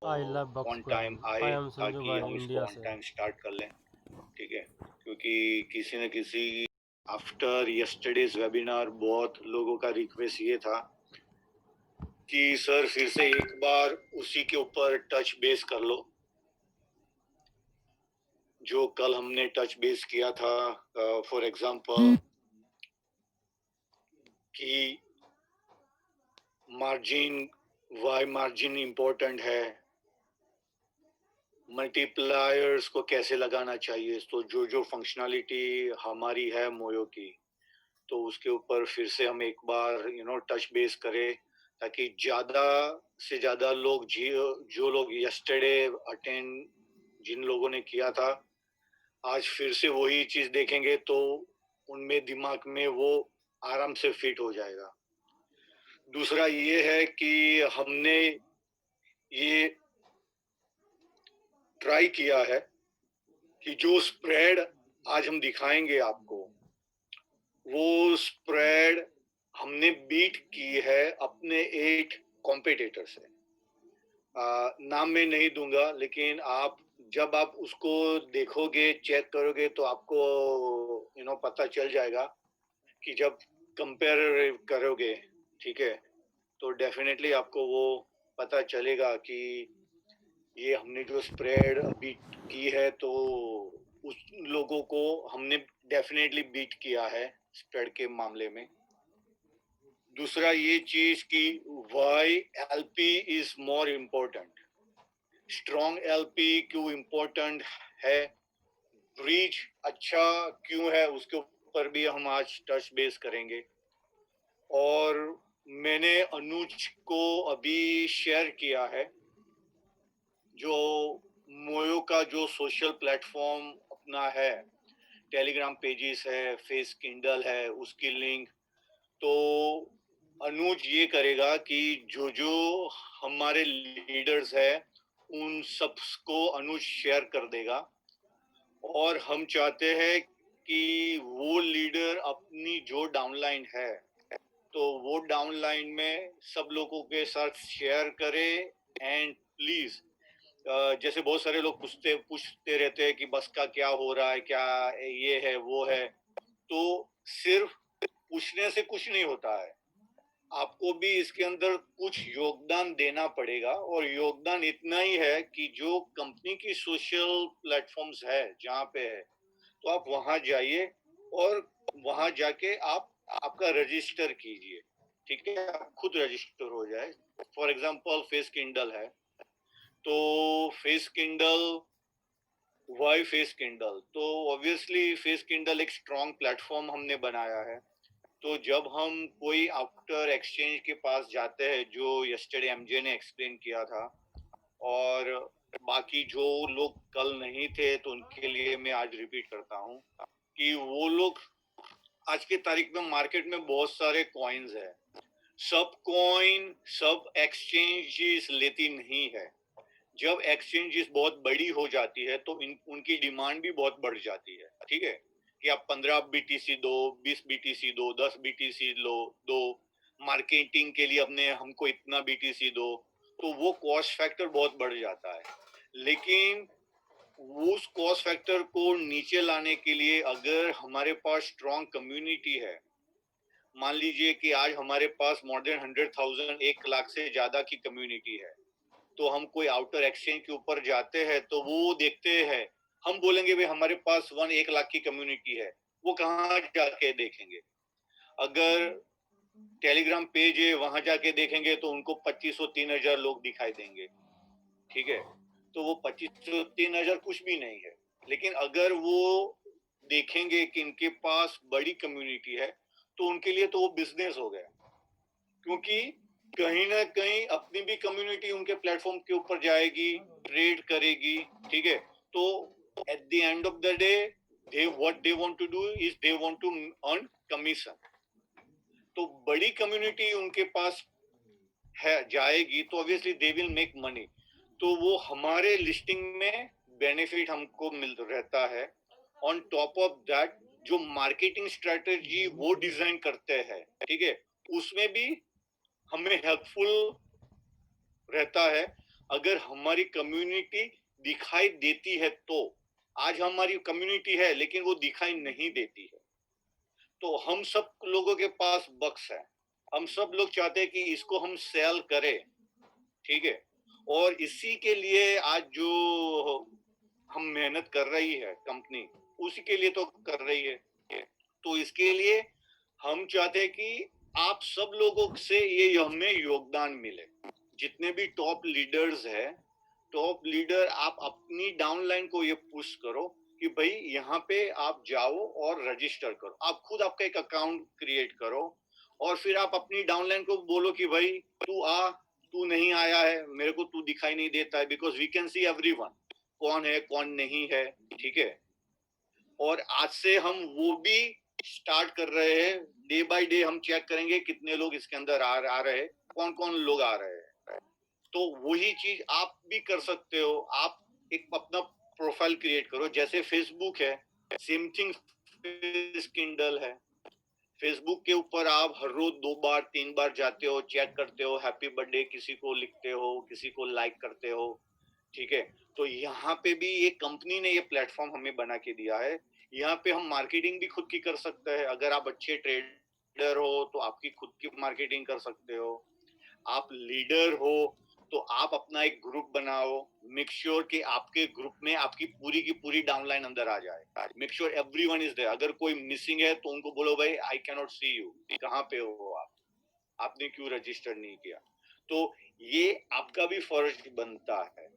I love on box coin. Time आए I am Sanju ताकि भाई हम इसको इंडिया ऑन से। टाइम स्टार्ट कर लें। ठीक है, क्योंकि किसी न किसी आफ्टर यस्टरडेज वेबिनार बहुत लोगों का रिक्वेस्ट ये था कि सर फिर से एक बार उसी के ऊपर टच बेस कर लो जो कल हमने टच बेस किया था। फॉर एग्जांपल कि मार्जिन, वाई मार्जिन इंपॉर्टेंट है, मल्टीप्लायर्स को कैसे लगाना चाहिए, तो जो जो फंक्शनैलिटी हमारी है मोयो की, तो उसके ऊपर फिर से हम एक बार टच बेस करें ताकि ज़्यादा से ज़्यादा लोग जो लोग यस्टरडे अटेंड जिन लोगों ने किया था, आज फिर से वही चीज़ देखेंगे तो उनमें दिमाग में वो आराम से फिट हो जाएगा। दूसरा ये है कि हमने ये ट्राई किया है कि जो स्प्रेड आज हम दिखाएंगे आपको, वो स्प्रेड हमने बीट की है अपने 8 कॉम्पिटिटर से। नाम मैं नहीं दूंगा, लेकिन आप जब आप उसको देखोगे, चेक करोगे, तो आपको पता चल जाएगा कि जब कंपेयर करोगे, ठीक है, तो डेफिनेटली आपको वो पता चलेगा कि ये हमने जो स्प्रेड अभी की है तो उस लोगों को हमने डेफिनेटली बीट किया है स्प्रेड के मामले में। दूसरा ये चीज कि Y LP is more important, strong LP क्यों इम्पोर्टेंट है, ब्रीच अच्छा क्यों है, उसके ऊपर भी हम आज टच बेस करेंगे। और मैंने अनुज को अभी शेयर किया है जो मोयो का जो सोशल प्लेटफॉर्म अपना है, टेलीग्राम पेजेस है, फेस किंडल है, उसकी लिंक। तो अनुज ये करेगा कि जो जो हमारे लीडर्स है उन सबको अनुज शेयर कर देगा, और हम चाहते हैं कि वो लीडर अपनी जो डाउनलाइन है तो वो डाउनलाइन में सब लोगों के साथ शेयर करे। एंड प्लीज, जैसे बहुत सारे लोग पूछते रहते हैं कि बस का क्या हो रहा है, क्या ये है वो है, तो सिर्फ पूछने से कुछ नहीं होता है, आपको भी इसके अंदर कुछ योगदान देना पड़ेगा। और योगदान इतना ही है कि जो कंपनी की सोशल प्लेटफॉर्म्स है जहाँ पे है, तो आप वहां जाइए और वहां जाके आप आपका रजिस्टर कीजिए। ठीक है, आप खुद रजिस्टर हो जाए। फॉर एग्जांपल फेस किंडल है, तो face kindle, why face kindle, तो ऑब्वियसली फेस किंडल एक स्ट्रॉन्ग प्लेटफॉर्म हमने बनाया है। तो जब हम कोई आफ्टर एक्सचेंज के पास जाते हैं, जो यस्टरडे एमजे ने एक्सप्लेन किया था, और बाकी जो लोग कल नहीं थे तो उनके लिए मैं आज रिपीट करता हूँ कि वो लोग, आज की तारीख में मार्केट में बहुत सारे कॉइन्स है, सब कॉइन सब एक्सचेंजेस लेती नहीं है। जब एक्सचेंजेस बहुत बड़ी हो जाती है तो उनकी डिमांड भी बहुत बढ़ जाती है। ठीक है, कि आप 15 बीटीसी दो, 20 बीटीसी दो, 10 बीटीसी लो दो, मार्केटिंग के लिए अपने हमको इतना बीटीसी दो, तो वो कॉस्ट फैक्टर बहुत बढ़ जाता है। लेकिन उस कॉस्ट फैक्टर को नीचे लाने के लिए अगर हमारे पास स्ट्रॉन्ग कम्युनिटी है, मान लीजिए कि आज हमारे पास मोर देन 100,000, 1 लाख से ज्यादा की कम्युनिटी है, तो हम कोई आउटर एक्सचेंज के ऊपर जाते हैं तो वो देखते हैं, हम बोलेंगे भाई हमारे पास 1 लाख की कम्युनिटी है, वो कहाँ जाके देखेंगे? अगर टेलीग्राम पेज है वहां जाके देखेंगे तो उनको 2500 3000 लोग दिखाई देंगे। ठीक है, तो वो 2500 3000 कुछ भी नहीं है। लेकिन अगर वो देखेंगे कि इनके पास बड़ी कम्युनिटी है, तो उनके लिए तो वो बिजनेस हो गया, क्योंकि कहीं ना कहीं अपनी भी कम्युनिटी उनके प्लेटफॉर्म के ऊपर जाएगी, ट्रेड करेगी। ठीक है, तो at the end of the day they what they want to do is they want to earn commission. तो बड़ी कम्युनिटी उनके पास है जाएगी तो obviously they will make money, तो वो हमारे लिस्टिंग में बेनिफिट हमको मिल रहता है। ऑन टॉप ऑफ दैट, जो मार्केटिंग स्ट्रेटेजी वो डिजाइन करते हैं, ठीक है, उसमें भी हमें हेल्पफुल रहता है। अगर हमारी कम्युनिटी दिखाई देती है तो आज हमारी कम्युनिटी है लेकिन वो दिखाई नहीं देती है, तो हम सब लोगों के पास बक्स है, हम सब लोग चाहते हैं कि इसको हम सेल करें, ठीक है। और इसी के लिए आज जो हम मेहनत कर रही है कंपनी, उसी के लिए तो कर रही है। तो इसके लिए हम चाहते हैं कि आप सब लोगों से ये हमें योगदान मिले, जितने भी टॉप लीडर्स है, टॉप लीडर आप अपनी डाउनलाइन को ये पुश करो कि भाई यहाँ पे आप जाओ और रजिस्टर करो, आप खुद आपका एक अकाउंट क्रिएट करो और फिर आप अपनी डाउनलाइन को बोलो कि भाई तू आ, तू नहीं आया है, मेरे को तू दिखाई नहीं देता है, because we can see everyone कौन है कौन नहीं है, ठीक है। और आज से हम वो भी स्टार्ट कर रहे हैं, डे बाय डे हम चेक करेंगे कितने लोग इसके अंदर आ रहे हैं, कौन कौन लोग आ रहे हैं। तो वही चीज आप भी कर सकते हो, आप एक अपना प्रोफाइल क्रिएट करो, जैसे फेसबुक है, सेम थिंग किंडल है। फेसबुक के ऊपर आप हर रोज 2 बार 3 बार जाते हो, चेक करते हो, हैप्पी बर्थडे किसी को लिखते हो, किसी को लाइक करते हो, ठीक है। तो यहाँ पे भी ये कंपनी ने ये प्लेटफॉर्म हमें बना के दिया है, यहाँ पे हम मार्केटिंग भी खुद की कर सकते हैं। अगर आप अच्छे ट्रेडर हो तो आपकी खुद की मार्केटिंग कर सकते हो, आप लीडर हो तो आप अपना एक ग्रुप बनाओ, मेक श्योर कि आपके ग्रुप में आपकी पूरी की पूरी डाउनलाइन अंदर आ जाए, make sure everyone is there. अगर कोई मिसिंग है तो उनको बोलो भाई I can not see you, कहाँ पे हो आप, आपने क्यों रजिस्टर नहीं किया। तो ये आपका भी फर्ज बनता है।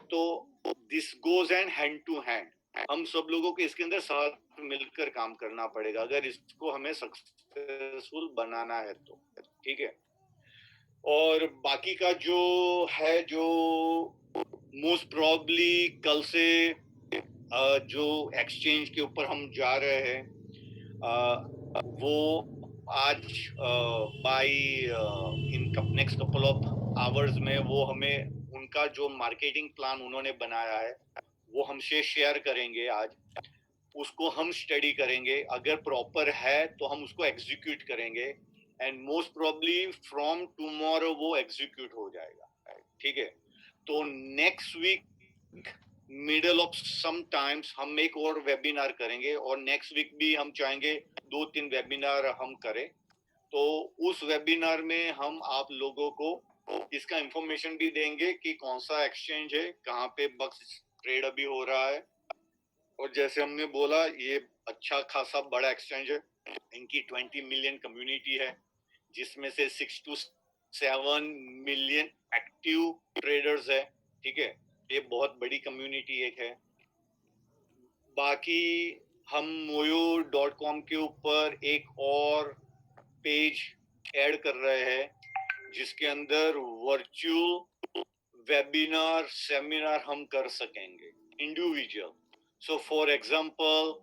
तो this goes and hand to hand, हम सब लोगों को इसके अंदर साथ मिलकर काम करना पड़ेगा अगर इसको हमें सक्सेसफुल बनाना है तो, ठीक है। और बाकी का जो है, जो मोस्ट प्रोबेबली कल से जो एक्सचेंज के ऊपर हम जा रहे हैं, वो आज by in next couple of hours में वो हमें उनका जो मार्केटिंग प्लान उन्होंने बनाया है वो हमसे शेयर करेंगे आज, उसको हम स्टडी करेंगे, अगर प्रॉपर है तो हम उसको एग्जीक्यूट करेंगे, and most probably from tomorrow वो एग्जीक्यूट हो जाएगा, ठीक है। तो next week middle of some times हम एक और वेबिनार करेंगे, और नेक्स्ट वीक भी हम चाहेंगे 2-3 वेबिनार हम करें। तो उस वेबिनार में हम आप लोगों को इसका इंफॉर्मेशन भी देंगे कि कौन सा एक्सचेंज है, कहाँ पे बक्स ट्रेड अभी हो रहा है। और जैसे हमने बोला ये अच्छा खासा बड़ा एक्सचेंज है, इनकी 20 मिलियन कम्युनिटी है, जिसमें से 6 to 7 मिलियन एक्टिव ट्रेडर्स है, ठीक है। ये बहुत बड़ी कम्युनिटी एक है। बाकी हम moyo.com के ऊपर एक और पेज ऐड कर रहे हैं जिसके अंदर वर्चुअल वेबिनार सेमिनार हम कर सकेंगे individual. So for example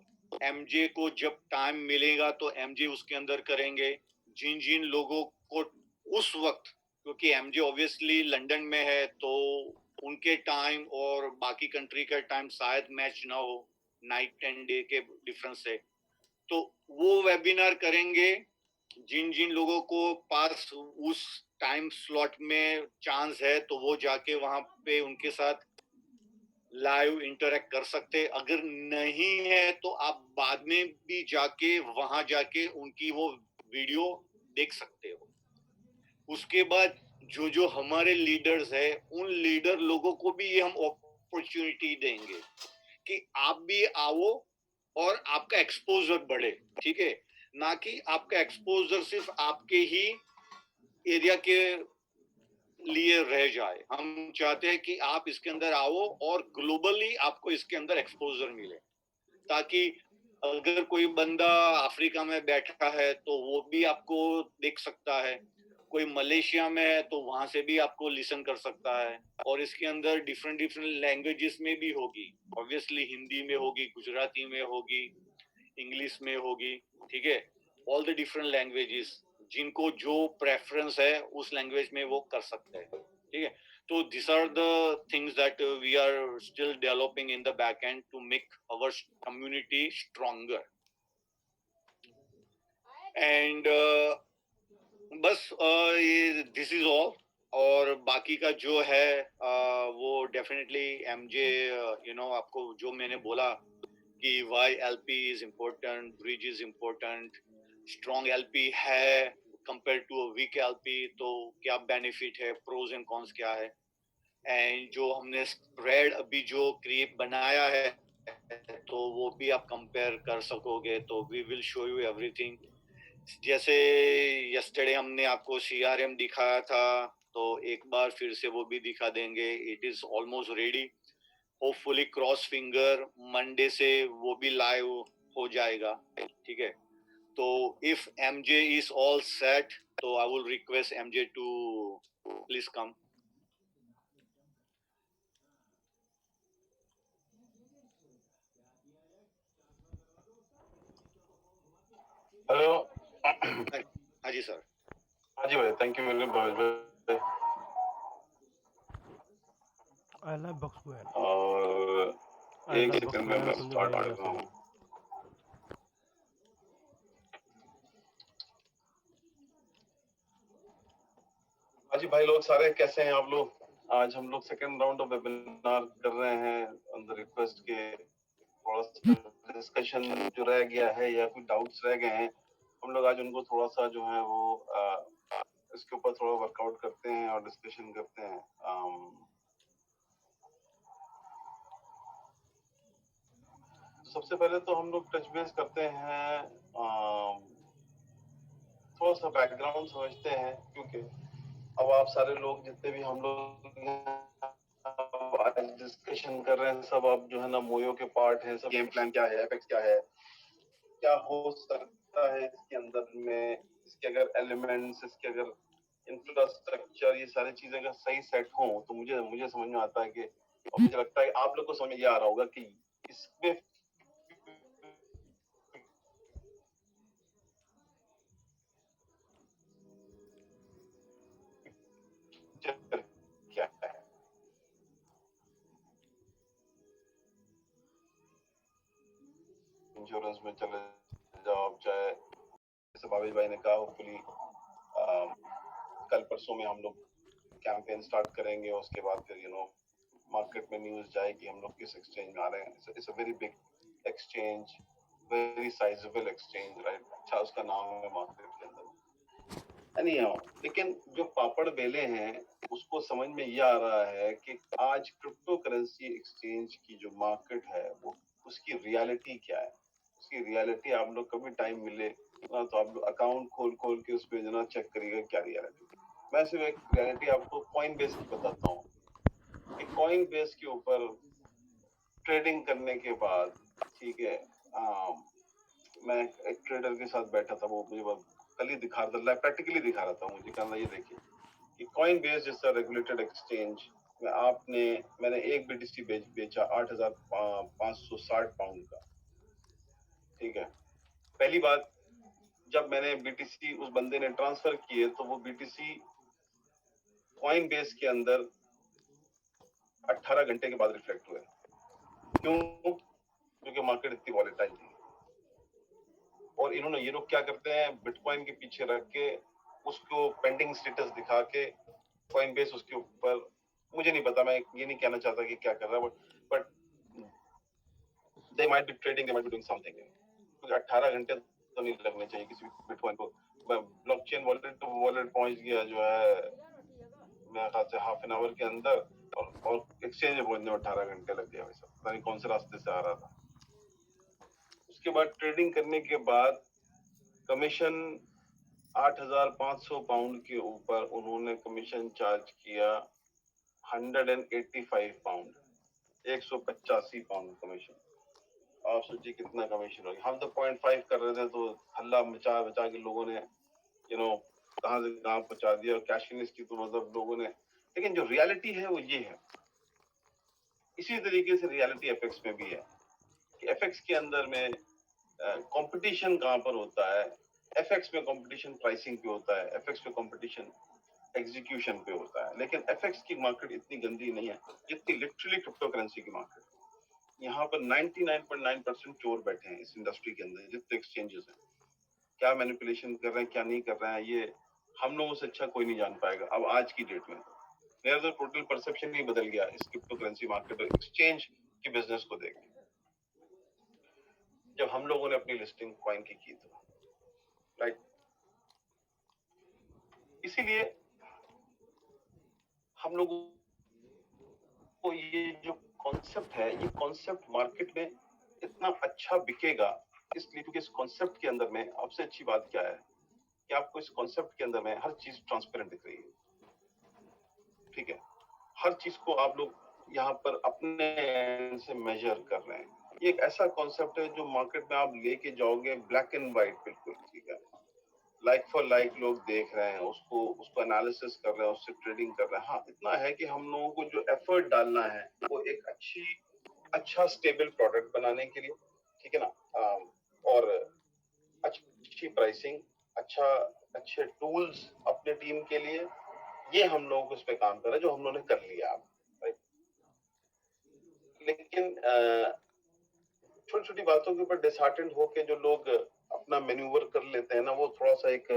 MJ को जब टाइम मिलेगा तो एमजे उसके अंदर करेंगे, जिन जिन लोगों को उस वक्त, क्योंकि एमजे ऑब्वियसली लंदन में है तो उनके टाइम और बाकी कंट्री का टाइम शायद मैच ना हो, नाइट एंड डे के डिफरेंस से, तो वो वेबिनार करेंगे। जिन जिन लोगों को पास उस टाइम स्लॉट में चांस है तो वो जाके वहां पे उनके साथ लाइव इंटरेक्ट कर सकते, अगर नहीं है तो आप बाद में भी जाके वहां जाके उनकी वो वीडियो देख सकते हो। उसके बाद जो जो हमारे लीडर्स है उन लीडर लोगों को भी ये हम अपॉर्चुनिटी देंगे कि आप भी आओ और आपका एक्सपोजर बढ़े, ठीक है। ना कि आपका एक्सपोजर सिर्फ आपके ही एरिया के लिए रह जाए, हम चाहते हैं कि आप इसके अंदर आओ और ग्लोबली आपको इसके अंदर एक्सपोजर मिले, ताकि अगर कोई बंदा अफ्रीका में बैठा है तो वो भी आपको देख सकता है, कोई मलेशिया में है तो वहां से भी आपको लिसन कर सकता है। और इसके अंदर डिफरेंट डिफरेंट लैंग्वेजेस में भी होगी, ऑब्वियसली हिंदी में होगी, गुजराती में होगी, इंग्लिश में होगी, ठीक है। ऑल द डिफरेंट लैंग्वेजेस, जिनको जो प्रेफरेंस है उस लैंग्वेज में वो कर सकते हैं, ठीक है। तो this are the things that we are still developing in the back end to make our community stronger. And बस ये दिस इज ऑल। और बाकी का जो है वो डेफिनेटली एमजे आपको जो मैंने बोला कि Y LP is important, bridge is important, strong LP है compare to a weak LP, तो क्या बेनिफिट है, प्रोज एंड कॉन्स क्या है। एंड जो हमने स्प्रेड अभी जो क्रिएट बनाया है तो वो भी आप कंपेयर कर सकोगे, तो we will show you everything. जैसे यस्टरडे हमने आपको सीआरएम दिखाया था, तो एक बार फिर से वो भी दिखा देंगे। It is almost ready, hopefully cross finger Monday से वो भी लाइव हो जाएगा, ठीक है। तो if MJ is all set, तो I will request MJ to please come. Hello. हाँ जी सर। हाँ जी भाई, thank you very much. I love box well. और I एक love box सेकंड में well. मैं संदीप स्टार्ट भाई कर जैसे रहा हूँ। हाँ जी भाई लोग सारे कैसे हैं आप लोग? आज हम लोग सेकंड राउंड ऑफ वेबिनार कर रहे हैं ऑन द रिक्वेस्ट के। थोड़ा सा डिस्कशन जो रह गया है या कोई डाउट्स रह गए हैं, हम लोग आज उनको थोड़ा सा जो है वो इसके ऊपर थोड़ा वर्कआउट करते हैं और डिस्कशन करते हैं। सबसे पहले तो हम लोग टच बेस करते हैं, थोड़ा सा बैकग्राउंड समझते हैं, क्योंकि अब आप सारे लोग जितने भी हम लोग आज डिस्कशन कर रहे हैं, सब आप जो है ना मोयो के पार्ट हैं। सब गेम प्लान क्या है, एफएक्स क्या है, क्या हो सकता है इसके अंदर में, इसके अगर एलिमेंट्स, इसके अगर इंफ्रास्ट्रक्चर, ये सारी चीजें अगर सही सेट हो तो मुझे मुझे समझ में आता है कि, और मुझे लगता है कि आप लोग को समझ में ये आ रहा होगा कि इसमें क्या है। इंश्योरेंस में चले जाओ आप, चाहे जैसे भावेश भाई ने कहा, होपफुली कल परसों में हम लोग कैंपेन स्टार्ट करेंगे, उसके बाद फिर मार्केट में न्यूज जाएगी हम लोग किस एक्सचेंज में आ रहे हैं। It's a very big exchange, very sizeable exchange, right. अच्छा उसका नाम है मार्केट के अंदर। लेकिन जो पापड़ बेले हैं उसको समझ में ये आ रहा है कि आज क्रिप्टो करेंसी एक्सचेंज की जो मार्केट है वो, उसकी रियलिटी क्या है। उसकी रियलिटी आप लोग कभी टाइम मिले ना तो आप लोग अकाउंट खोल खोल के उस पर जना चेक करिएगा क्या रियलिटी। मैं सिर्फ एक रियलिटी आपको कॉइन बेस की बताता हूँ कि कॉइन बेस के ऊपर ट्रेडिंग करने के बाद, ठीक है, मैं एक ट्रेडर के साथ बैठा था, वो मुझे कल ही दिखा रहा था, प्रैक्टिकली दिखा रहा था मुझे, कहना ये देखिए कि कॉइन बेस जैसा रेगुलेटेड एक्सचेंज में मैंने एक बीटीसी बेचा 8,560 पाउंड का, ठीक है। पहली बात, जब मैंने बीटीसी उस बंदे ने ट्रांसफर किए तो वो बीटीसी कॉइन बेस के अंदर 18 घंटे के बाद रिफ्लेक्ट हुए। क्यों? क्योंकि मार्केट इतनी वॉलेटाइल थी। और इन्होंने, ये लोग क्या करते हैं, बिटकॉइन के पीछे रख के उसको पेंडिंग स्टेटस दिखा के कॉइन बेस उसके ऊपर, मुझे नहीं पता, मैं ये नहीं कहना चाहता कि क्या कर रहा है, but they might be trading, they might be doing something. क्योंकि 18 घंटे तो नहीं लगने चाहिए किसी बिटकॉइन को। ब्लॉकचेन वॉलेट टू वॉलेट पहुंच गया जो है मेरे ख्याल से हाफ एन आवर के अंदर, और एक्सचेंज में पहुंचने में 18 घंटे लग गया। वैसा पता नहीं कौन से रास्ते से आ रहा था। उसके बाद ट्रेडिंग करने के बाद कमीशन 8,500 पाउंड के ऊपर उन्होंने कमीशन चार्ज किया 185 पाउंड, 185 पाउंड कमीशन। आप सोचिए कितना कमीशन होगा। हम तो 0.5 कर रहे थे तो हल्ला मचा बचा के लोगों ने कहां से कहां पहुंचा दिया, और कैशलेस की तो मतलब लोगों ने। लेकिन जो रियलिटी है वो ये है। इसी तरीके से रियलिटी एफएक्स में भी है कि एफएक्स के अंदर में कंपटीशन कहां पर होता है। एफएक्स में कंपटीशन प्राइसिंग पे होता है, एफएक्स पे कंपटीशन एग्जीक्यूशन पे होता है। लेकिन एफएक्स की मार्केट इतनी गंदी नहीं है जितनी लिटरली क्रिप्टो करेंसी की मार्केट। यहाँ पर 99.9% चोर बैठे हैं इस इंडस्ट्री के अंदर, जितने एक्सचेंजेस हैं। क्या मैनिपुलेशन कर रहे हैं क्या नहीं कर रहे हैं, ये हम लोगों से अच्छा कोई नहीं जान पाएगा अब आज की डेट में। मेरा तो टोटल परसेप्शन ही बदल गया इस क्रिप्टो करेंसी मार्केट और एक्सचेंज की बिजनेस को देख के, जब हम लोगों ने अपनी लिस्टिंग कॉइन की तो, राइट। इसीलिए हम लोगों को ये जो कॉन्सेप्ट है, ये कॉन्सेप्ट मार्केट में इतना अच्छा बिकेगा इसलिए क्योंकि इस कॉन्सेप्ट के अंदर में सबसे अच्छी बात क्या है कि आपको इस कॉन्सेप्ट के अंदर में हर चीज ट्रांसपेरेंट दिख रही है, ठीक है। हर चीज को आप लोग यहाँ पर अपने end से मेजर कर रहे हैं। ये एक ऐसा कॉन्सेप्ट है जो मार्केट में आप लेके जाओगे ब्लैक एंड व्हाइट बिल्कुल, ठीक है। लाइक फॉर लाइक लोग देख रहे हैं उसको, उसको एनालिसिस कर रहे हैं, उससे ट्रेडिंग कर रहे हैं। हाँ इतना है कि हम लोगों को जो एफर्ट डालना है वो एक अच्छा स्टेबल प्रोडक्ट बनाने के लिए, ठीक है ना, और अच्छी प्राइसिंग, अच्छे टूल्स अपने टीम के लिए, ये हम लोगों को इस पे काम कर रहे हैं जो हम लोगों ने कर लिया, राइट। लेकिन छोटी छोटी बातों के ऊपर डिसहार्टेंड होके जो लोग अपना मैन्यूवर कर लेते हैं ना, वो थोड़ा सा एक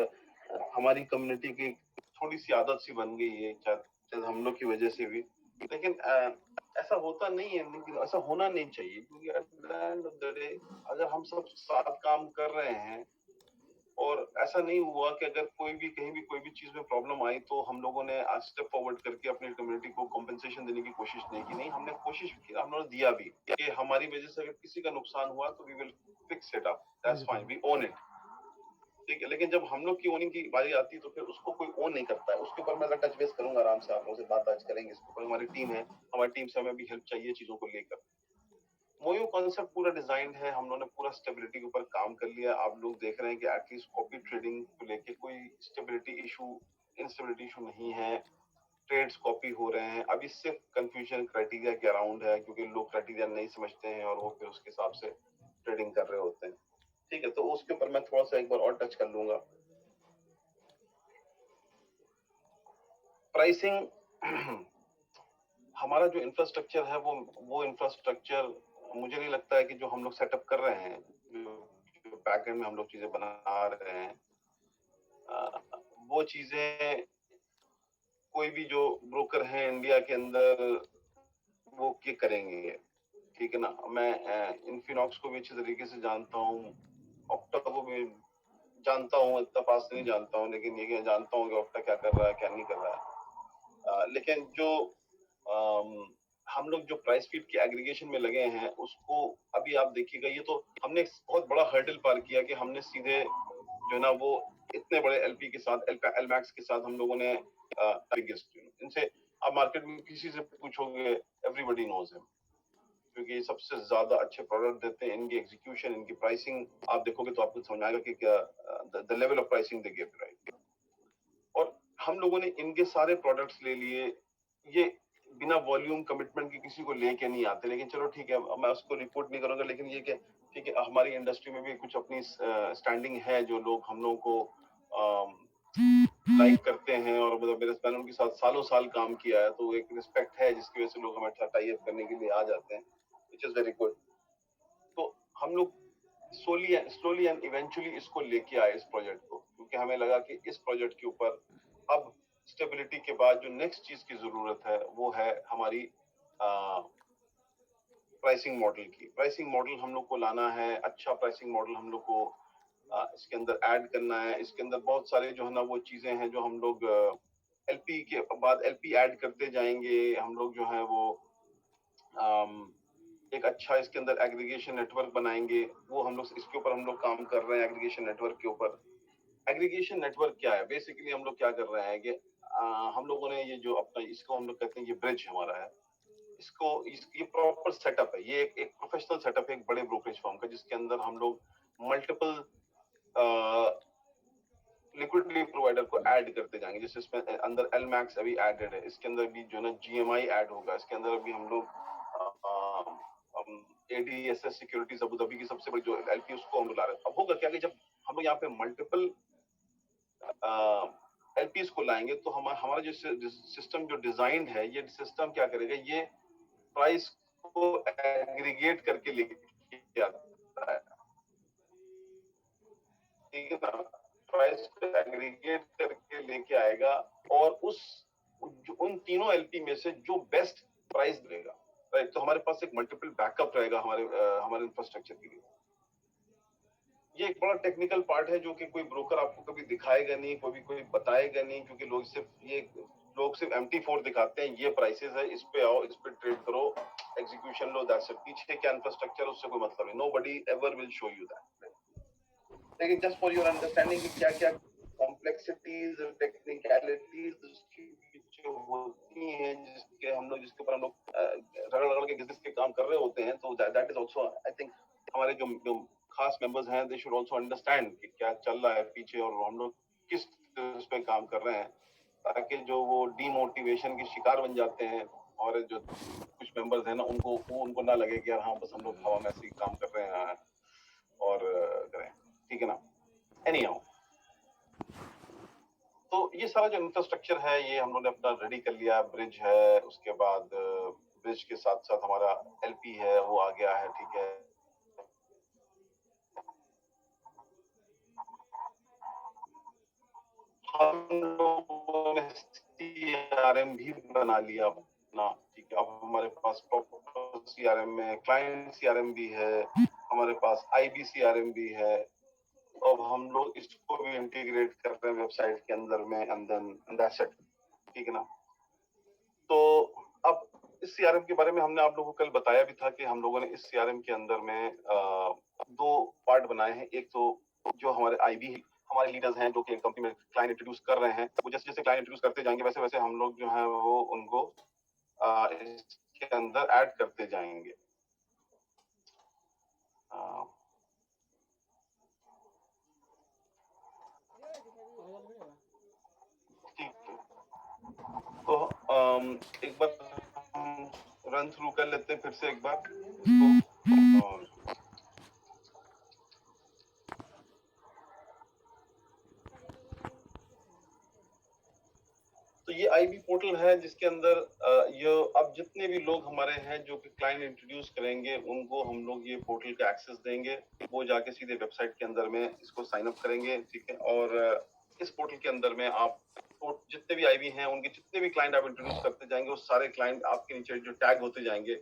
हमारी कम्युनिटी की थोड़ी सी आदत सी बन गई है, शायद हम लोग की वजह से भी। लेकिन ऐसा होता नहीं है, लेकिन ऐसा होना नहीं चाहिए क्योंकि at the end of the day, अगर हम सब साथ काम कर रहे हैं और ऐसा नहीं हुआ कि अगर कोई भी कहीं भी कोई भी चीज में प्रॉब्लम आई तो हम लोगों ने आज स्टेप फॉरवर्ड करके अपनी कम्युनिटी को कॉम्पेंसेशन देने की कोशिश नहीं की। नहीं, हमने कोशिश की, हम लोगों ने दिया भी कि हमारी वजह से अगर किसी का नुकसान हुआ तो we will fix it up, that's fine, we own it, ठीक है। लेकिन जब हम लोग की ओनिंग की बारी आती है तो फिर उसको कोई ओन नहीं करता है। उसके ऊपर मैं टच बेस करूंगा आराम से, आप लोगों से बात आज करेंगे इसके ऊपर। हमारी टीम है, हमारी टीम से हमें भी हेल्प चाहिए चीजों को लेकर। मोयो कॉन्सेप्ट पूरा डिजाइन है, हम लोगों ने पूरा स्टेबिलिटी के ऊपर काम कर लिया। आप लोग देख रहे हैं कि एटलीस्ट कॉपी ट्रेडिंग को लेके कोई स्टेबिलिटी इशू, इंस्टेबिलिटी इशू नहीं है। ट्रेड्स कॉपी हो रहे हैं। अभी सिर्फ कंफ्यूजन क्राइटेरिया के अराउंड है क्योंकि लोग क्राइटेरिया नहीं समझते हैं और वो फिर उसके हिसाब से ट्रेडिंग कर रहे होते हैं, ठीक है। तो उसके ऊपर मैं थोड़ा सा एक बार और टच कर लूंगा। प्राइसिंग हमारा जो इंफ्रास्ट्रक्चर है वो इंफ्रास्ट्रक्चर मुझे नहीं लगता है कि जो हम लोग सेटअप कर रहे हैं, जो बैकएंड में हम लोग चीजें बना रहे हैं, वो चीजें कोई भी जो ब्रोकर है इंडिया के अंदर वो क्या करेंगे, ठीक है ना। मैं इन्फिनॉक्स को भी अच्छे तरीके से जानता हूँ, ऑक्टा को भी जानता हूँ, इतना पास नहीं जानता हूँ, लेकिन ये जानता हूँ कि ऑक्टा क्या कर रहा है क्या नहीं कर रहा है। लेकिन जो हम लोग जो प्राइस फीड की एग्रीगेशन में लगे हैं उसको अभी आप देखिएगा, ये तो हमने एक बहुत बड़ा हर्डल पार किया कि हमने सीधे जो है ना वो इतने बड़े एलपी के साथ, एलमैक्स के साथ हम लोगों ने इनसे आप मार्केट में किसी से पूछोगे एवरीबॉडी नोज हिम, क्योंकि सबसे ज्यादा अच्छे प्रोडक्ट देते हैं। इनकी एग्जीक्यूशन, इनकी प्राइसिंग आप देखोगे तो आपको समझ आएगा कि क्या the level of pricing they give, right. और हम लोगों ने इनके सारे प्रोडक्ट्स ले लिए, ये बिना वॉल्यूम कमिटमेंट के किसी को लेके नहीं आते। लेकिन चलो ठीक है, मैं उसको रिपोर्ट नहीं करूंगा, लेकिन ये कि ठीक है हमारी इंडस्ट्री में भी कुछ अपनी स्टैंडिंग है, जो लोग हम लोगों को लाइक करते हैं और मतलब मेरे मैंने उनके साथ सालों साल काम किया है, तो एक रिस्पेक्ट है जिसकी वजह से लोग हमारे साथ टाई अप करने के लिए आ जाते हैं, विच इज वेरी गुड। तो हम लोग स्लोली एंड इवेंचुअली इसको लेके आए इस प्रोजेक्ट को, क्योंकि हमें लगा कि इस प्रोजेक्ट के ऊपर अब स्टेबिलिटी के बाद जो नेक्स्ट चीज की जरूरत है वो है हमारी प्राइसिंग मॉडल की। प्राइसिंग मॉडल हम लोग को लाना है, अच्छा प्राइसिंग मॉडल हम लोग को इसके अंदर ऐड करना है। इसके अंदर बहुत सारे जो है ना वो चीजें हैं जो हम लोग एलपी के बाद एलपी ऐड करते जाएंगे। हम लोग जो है वो एक अच्छा इसके अंदर एग्रीगेशन नेटवर्क बनाएंगे, वो हम लोग इसके ऊपर हम लोग काम कर रहे हैं, एग्रीगेशन नेटवर्क के ऊपर। एग्रीगेशन नेटवर्क क्या है, बेसिकली हम लोग क्या कर रहे हैं कि हम लोगों ने ये जो अपना इसको हम लोग कहते हैं ये ब्रिज हमारा है, ये प्रॉपर सेटअप है, ये एक प्रोफेशनल सेटअप है एक बड़े ब्रोकरेज फर्म का, जिसके अंदर हम लोग मल्टीपल लिक्विडिटी प्रोवाइडर को ऐड करते जाएंगे। जैसे इसमें अंदर एलमैक्स अभी एडेड है, इसके अंदर भी जो है ना जीएमआई ऐड होगा, इसके अंदर अभी हम लोग एडीएसएस सिक्योरिटीज अबू धाबी की सबसे बड़ी जो एलपी उसको हम ला रहे हैं। अब होगा क्या कि जब हम लोग यहाँ पे मल्टीपल एलपीज को लाएंगे तो हमारा जो सिस्टम जो डिजाइन है, ये सिस्टम क्या करेगा, ये प्राइस को एग्रीगेट करके लेके आता है, ठीक है ना। प्राइस को एग्रीगेट करके लेके आएगा और उन तीनों एलपी में से जो बेस्ट प्राइस देगा, राइट। तो हमारे पास एक मल्टीपल बैकअप रहेगा हमारे इंफ्रास्ट्रक्चर के लिए। ये एक बड़ा टेक्निकल पार्ट है जो कि कोई ब्रोकर आपको कभी दिखाएगा नहीं, कोई बताएगा नहीं, क्योंकि लोग सिर्फ MT4 दिखाते हैं, ये प्राइसेस है, इस पे आओ, इस पे ट्रेड करो, एग्जीक्यूशन लो, दैट्स इट। पीछे क्या इंफ्रास्ट्रक्चर उससे कोई मतलब नहीं, nobody ever will show you that. लेकिन जस्ट फॉर योर अंडरस्टैंडिंग कि क्या क्या कॉम्प्लेक्सिटीज और टेक्निकलिटीज उसकी पीछे होती हैं, जिसके ऊपर हम लोग रगड़ रगड़ के बिजनेस के काम कर रहे होते हैं, तो that is also I think हमारे जो खास मेंबर्स हैं, दे शुड आल्सो अंडरस्टैंड कि क्या चल रहा है पीछे और हम लोग किस उस पे काम कर रहे हैं, ताकि जो वो डीमोटिवेशन के शिकार बन जाते हैं और जो कुछ मेंबर्स हैं ना, उनको ना लगे कि यार हाँ बस हम लोग हवा में ऐसे ही काम कर रहे हैं और करें, ठीक है ना। एनीहाउ, तो ये सारा जो इंफ्रास्ट्रक्चर है ये हम लोगों ने अपना रेडी कर लिया। ब्रिज है, उसके बाद ब्रिज के साथ साथ हमारा LP है वो आ गया है, ठीक है। हम लोगों ने CRM भी बना लिया अपना, ठीक है। अब हमारे पास प्रॉपर CRM में क्लाइंट CRM भी है, हमारे पास IB CRM भी है। अब हम लोग इसको भी इंटीग्रेट कर रहे हैं वेबसाइट के अंदर में, दैट्स इट, ठीक है ना। तो अब इस CRM के बारे में हमने आप लोगों को कल बताया भी था कि हम लोगों ने इस CRM के अंदर में 2 पार्ट बनाए हैं। एक तो जो हमारे IB हमारे लीडर्स हैं जो कि कंपनी में क्लाइंट इंट्रोड्यूस कर रहे हैं, वो जैसे जैसे क्लाइंट इंट्रोड्यूस करते जाएंगे वैसे वैसे हम लोग जो है वो उनको इसके अंदर ऐड करते जाएंगे। ठीक है, तो एक बार रन थ्रू कर लेते हैं फिर से एक बार इसको। तो ये IB पोर्टल है जिसके अंदर ये अब जितने भी लोग हमारे हैं जो कि क्लाइंट इंट्रोड्यूस करेंगे उनको हम लोग ये पोर्टल का एक्सेस देंगे, वो जाके सीधे वेबसाइट के अंदर में इसको साइन अप करेंगे, ठीक है। और इस पोर्टल के अंदर में आप जितने भी IB हैं उनके जितने भी क्लाइंट आप इंट्रोड्यूस करते जाएंगे वो सारे क्लाइंट आपके नीचे जो टैग होते जाएंगे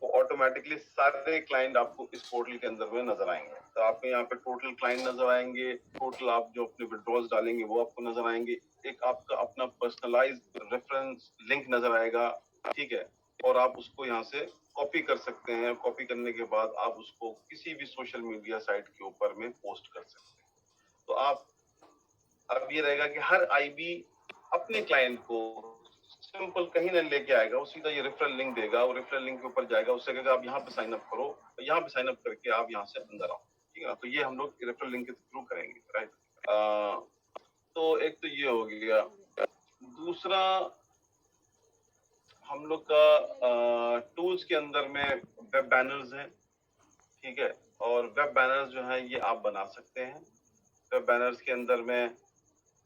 वो ऑटोमेटिकली सारे क्लाइंट आपको इस पोर्टल के अंदर में नजर आएंगे। तो आपको यहाँ पे टोटल क्लाइंट नजर आएंगे, टोटल आप जो अपने विड्रॉल्स डालेंगे वो आपको नजर आएंगे, एक आपका अपना पर्सनलाइज्ड रेफरेंस लिंक नजर आएगा, ठीक है। और आप उसको यहाँ से कॉपी कर सकते हैं, कॉपी करने के बाद आप उसको किसी भी सोशल मीडिया साइट के ऊपर में पोस्ट कर सकते हैं। तो आप अब ये रहेगा कि हर IB अपने क्लाइंट को सिंपल कहीं ना लेके आएगा, वो सीधा ये रेफरल लिंक देगा, वो रेफरल लिंक के ऊपर जाएगा, उससे कहेगा आप यहाँ पे साइन अप करो, यहाँ पे साइन अप करके आप यहाँ से अंदर आओ, ठीक है ना। तो ये हम लोग रेफरल लिंक के थ्रू करेंगे, राइट। तो एक तो ये हो गया। दूसरा हम लोग का टूल्स के अंदर में वेब बैनर्स हैं, ठीक है। और वेब बैनर्स जो है ये आप बना सकते हैं। वेब बैनर्स के अंदर में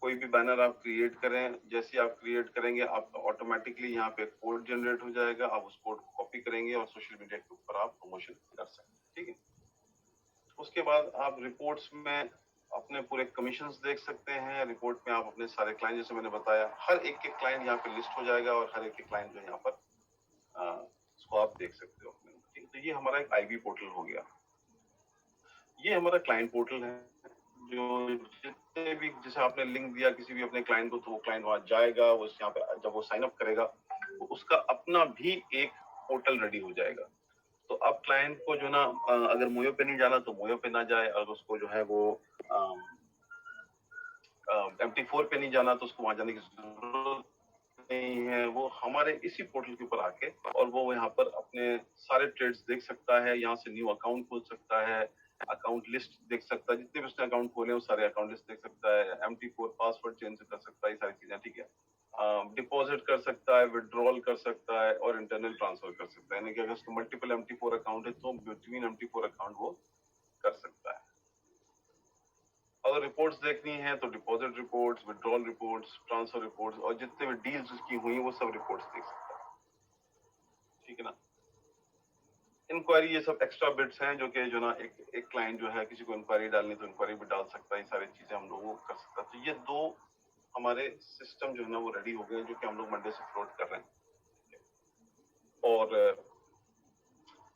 कोई भी बैनर आप क्रिएट करें, जैसे आप क्रिएट करेंगे आपका ऑटोमेटिकली यहाँ पे कोड जनरेट हो जाएगा, आप उस कोड को कॉपी करेंगे और सोशल मीडिया के ऊपर आप प्रमोशन कर सकते हैं, ठीक है। उसके बाद आप रिपोर्ट्स में अपने पूरे कमीशंस देख सकते हैं। रिपोर्ट में आप अपने सारे क्लाइंट, जैसे मैंने बताया, हर एक के क्लाइंट यहाँ पे लिस्ट हो जाएगा और हर एक के क्लाइंट जो यहाँ पर उसको आप देख सकते हो, ठीक है। तो ये हमारा एक IB पोर्टल हो गया। ये हमारा क्लाइंट पोर्टल है, जो जितने भी, जैसे आपने लिंक दिया किसी भी अपने क्लाइंट को, तो वो क्लाइंट वहां जाएगा, वो यहाँ पे जब वो साइन अप करेगा तो उसका अपना भी एक पोर्टल रेडी हो जाएगा। तो अब क्लाइंट को जो ना अगर मोयो पे नहीं जाना तो मोयो पे ना जाए, और उसको जो है वो MT4 पे नहीं जाना तो उसको वहां जाने की जरूरत नहीं है। वो हमारे इसी पोर्टल के ऊपर आके और वो यहाँ पर अपने सारे ट्रेड्स देख सकता है, यहाँ से न्यू अकाउंट खोल सकता है, अकाउंट लिस्ट देख सकता है, जितने भी उसने अकाउंट खोले वो सारे अकाउंट लिस्ट देख सकता है, MT4 पासवर्ड चेंज कर सकता है, ये सारी चीजें, ठीक है। डिपॉजिट कर सकता है, विड्रॉल कर सकता है और इंटरनल ट्रांसफर कर सकता है, यानी कि अगर उसको मल्टीपल MT4 अकाउंट है तो बिटवीन MT4 अकाउंट वो कर सकता है। अगर रिपोर्ट्स देखनी है तो deposit reports, withdrawal reports, transfer reports और जितने भी डील्स उसकी हुई वो सब रिपोर्ट्स देख सकता है, ठीक है ना। इंक्वायरी ये सब एक्स्ट्रा बिट्स हैं जो कि जो ना एक क्लाइंट जो है किसी को इंक्वायरी डालनी तो इंक्वायरी भी डाल सकता है, ये सारी चीजें हम लोग वो कर सकता है। तो ये दो हमारे सिस्टम जो है ना वो रेडी हो गए जो कि हम लोग मंडे से फ्लोट कर रहे हैं। और